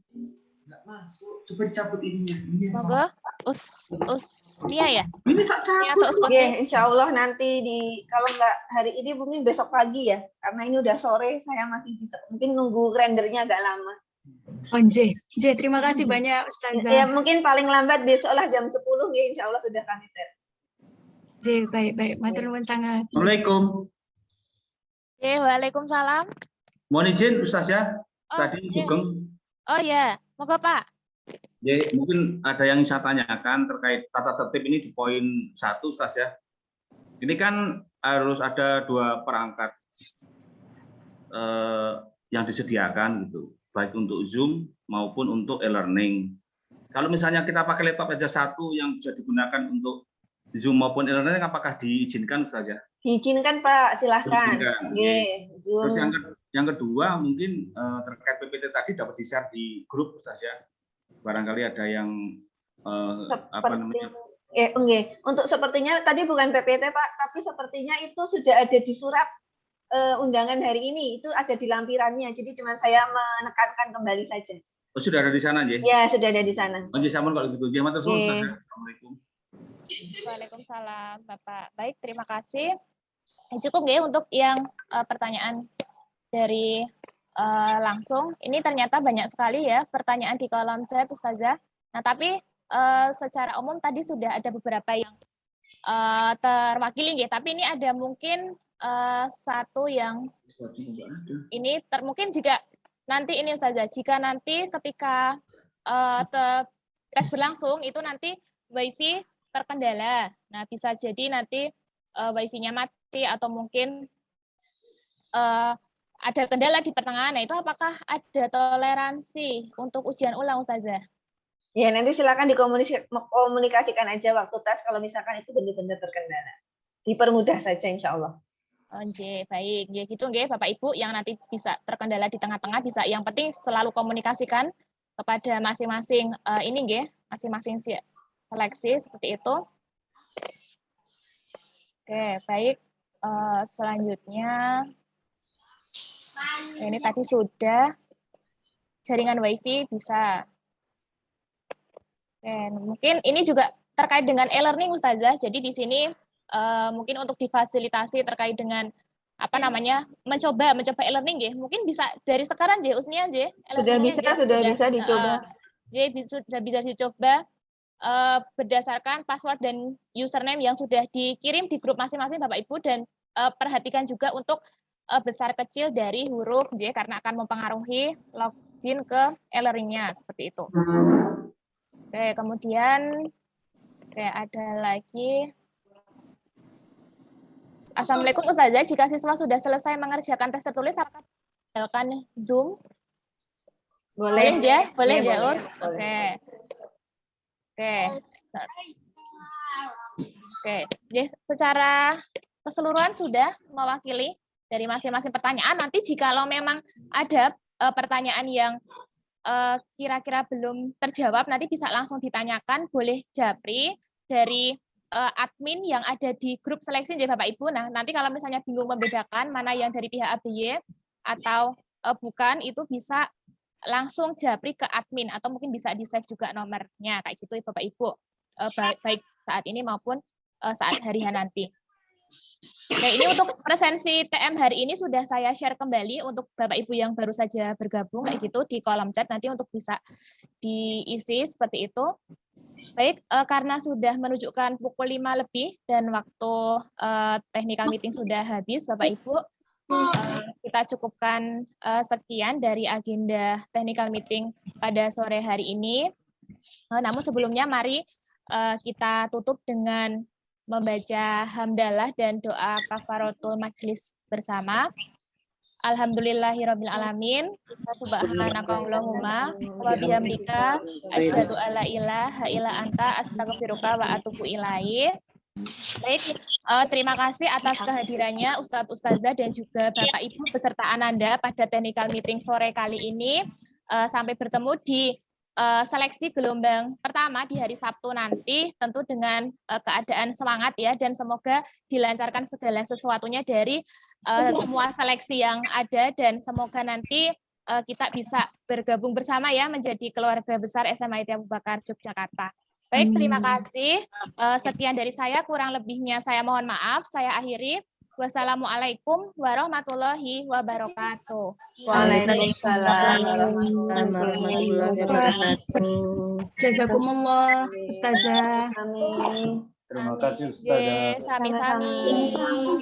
Nggak masuk. Coba dicabut ininya. Monggo, Usnia ya? Ini tak Usnia atau Uskoti? Oke, insya Allah nanti kalau nggak hari ini mungkin besok pagi ya, karena ini udah sore, saya masih bisa mungkin nunggu rendernya agak lama. Oh, J, terima kasih banyak Ustazah. Ya mungkin paling lambat besok lah jam 10 ya, insya Allah sudah kami set. J, baik, matur nuwun sangat. Assalamualaikum. Waalaikumsalam. Mohon izin Ustazah, tadi Sugeng. Oh ya, monggo Pak. Ya, mungkin ada yang saya tanyakan terkait tata tertib ini di poin 1 Ustazah. Ini kan harus ada 2 perangkat yang disediakan gitu, baik untuk Zoom maupun untuk e-learning. Kalau misalnya kita pakai laptop aja satu yang bisa digunakan untuk Zoom maupun e-learning, apakah diizinkan Ustazah? Diizinkan Pak, silahkan. Zoom. Terus yang kedua mungkin terkait PPT tadi dapat di-share di grup Ustazah. Barangkali ada yang apa namanya? Untuk sepertinya tadi bukan PPT Pak, tapi sepertinya itu sudah ada di surat undangan hari ini, itu ada di lampirannya. Jadi cuma saya menekankan kembali saja. Oh, sudah ada di sana, ya? Ya, sudah ada di sana. Oh, sampun kalau gitu. Ya, matur suwun Ustazah. Assalamualaikum. Waalaikumsalam, Bapak. Baik, terima kasih. Cukup nggih untuk yang pertanyaan dari langsung. Ini ternyata banyak sekali ya pertanyaan di kolom chat, Ustazah. Nah, tapi secara umum tadi sudah ada beberapa yang terwakili nggih, tapi ini ada mungkin satu yang ini mungkin jika nanti ini Ustazah, jika nanti ketika tes berlangsung itu nanti WiFi terkendala. Nah, bisa jadi nanti WiFi-nya mati atau mungkin ada kendala di pertengahan. Nah, itu apakah ada toleransi untuk ujian ulang, Ustazah? Ya, nanti silakan dikomunikasikan aja waktu tes kalau misalkan itu benar-benar terkendala. Dipermudah saja insya Allah. Oke, baik. Ya gitu nggih Bapak Ibu yang nanti bisa terkendala di tengah-tengah bisa. Yang penting selalu komunikasikan kepada masing-masing ini nggih, masing-masing seleksi seperti itu. Oke, baik. Selanjutnya ini tadi sudah jaringan WiFi bisa. Oke, mungkin ini juga terkait dengan e-learning Ustazah. Jadi di sini mungkin untuk difasilitasi terkait dengan apa namanya mencoba e-learning nggih. Mungkin bisa dari sekarang nggih Usnia nggih. Sudah bisa dicoba. Jadi bisa dicoba berdasarkan password dan username yang sudah dikirim di grup masing-masing Bapak Ibu, dan perhatikan juga untuk besar kecil dari huruf J karena akan mempengaruhi login ke e-learning-nya seperti itu. Oke, kemudian ada lagi. Assalamualaikum Ustazah, jika siswa sudah selesai mengerjakan tes tertulis apakah menggunakan Zoom? Boleh ya? Boleh ya, Us? Oke. Jadi secara keseluruhan sudah mewakili dari masing-masing pertanyaan. Nanti jikalau memang ada pertanyaan yang kira-kira belum terjawab, nanti bisa langsung ditanyakan, boleh japri dari admin yang ada di grup seleksi ya Bapak Ibu. Nah, nanti kalau misalnya bingung membedakan mana yang dari pihak ABY atau bukan, itu bisa langsung japri ke admin atau mungkin bisa di-save juga nomornya kayak gitu ya Bapak Ibu, baik saat ini maupun saat hari nanti. Nah, ini untuk presensi TM hari ini sudah saya share kembali untuk Bapak Ibu yang baru saja bergabung kayak gitu di kolom chat, nanti untuk bisa diisi seperti itu. Baik, karena sudah menunjukkan pukul 5 lebih dan waktu technical meeting sudah habis Bapak Ibu, kita cukupkan sekian dari agenda technical meeting pada sore hari ini. Namun sebelumnya mari kita tutup dengan membaca hamdalah dan doa kafaratul majelis bersama. Alhamdulillahirabbil alamin. Subhanakallahumma wa bihamdika asyhadu alla ilaha illa anta astaghfiruka wa atubu ilaik. Baik, terima kasih atas kehadirannya Ustadz Ustazah dan juga Bapak Ibu beserta Ananda pada technical meeting sore kali ini. Sampai bertemu di seleksi gelombang pertama di hari Sabtu nanti, tentu dengan keadaan semangat ya, dan semoga dilancarkan segala sesuatunya dari semua seleksi yang ada, dan semoga nanti kita bisa bergabung bersama ya menjadi keluarga besar SMA ITB Abu Bakar Yogyakarta. Baik, terima kasih. Sekian dari saya, kurang lebihnya saya mohon maaf. Saya akhiri. Wassalamualaikum warahmatullahi wabarakatuh. Waalaikumsalam warahmatullahi wabarakatuh. Jazakumullah, Ustazah. Terima kasih J, Ustazah. sami-sami.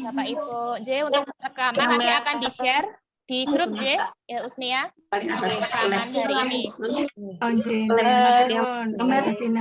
Bapak Ibu. J, untuk rekaman nanti akan di-share di grup J, ya Usnia. Rekaman hari ini. J, terima kasih.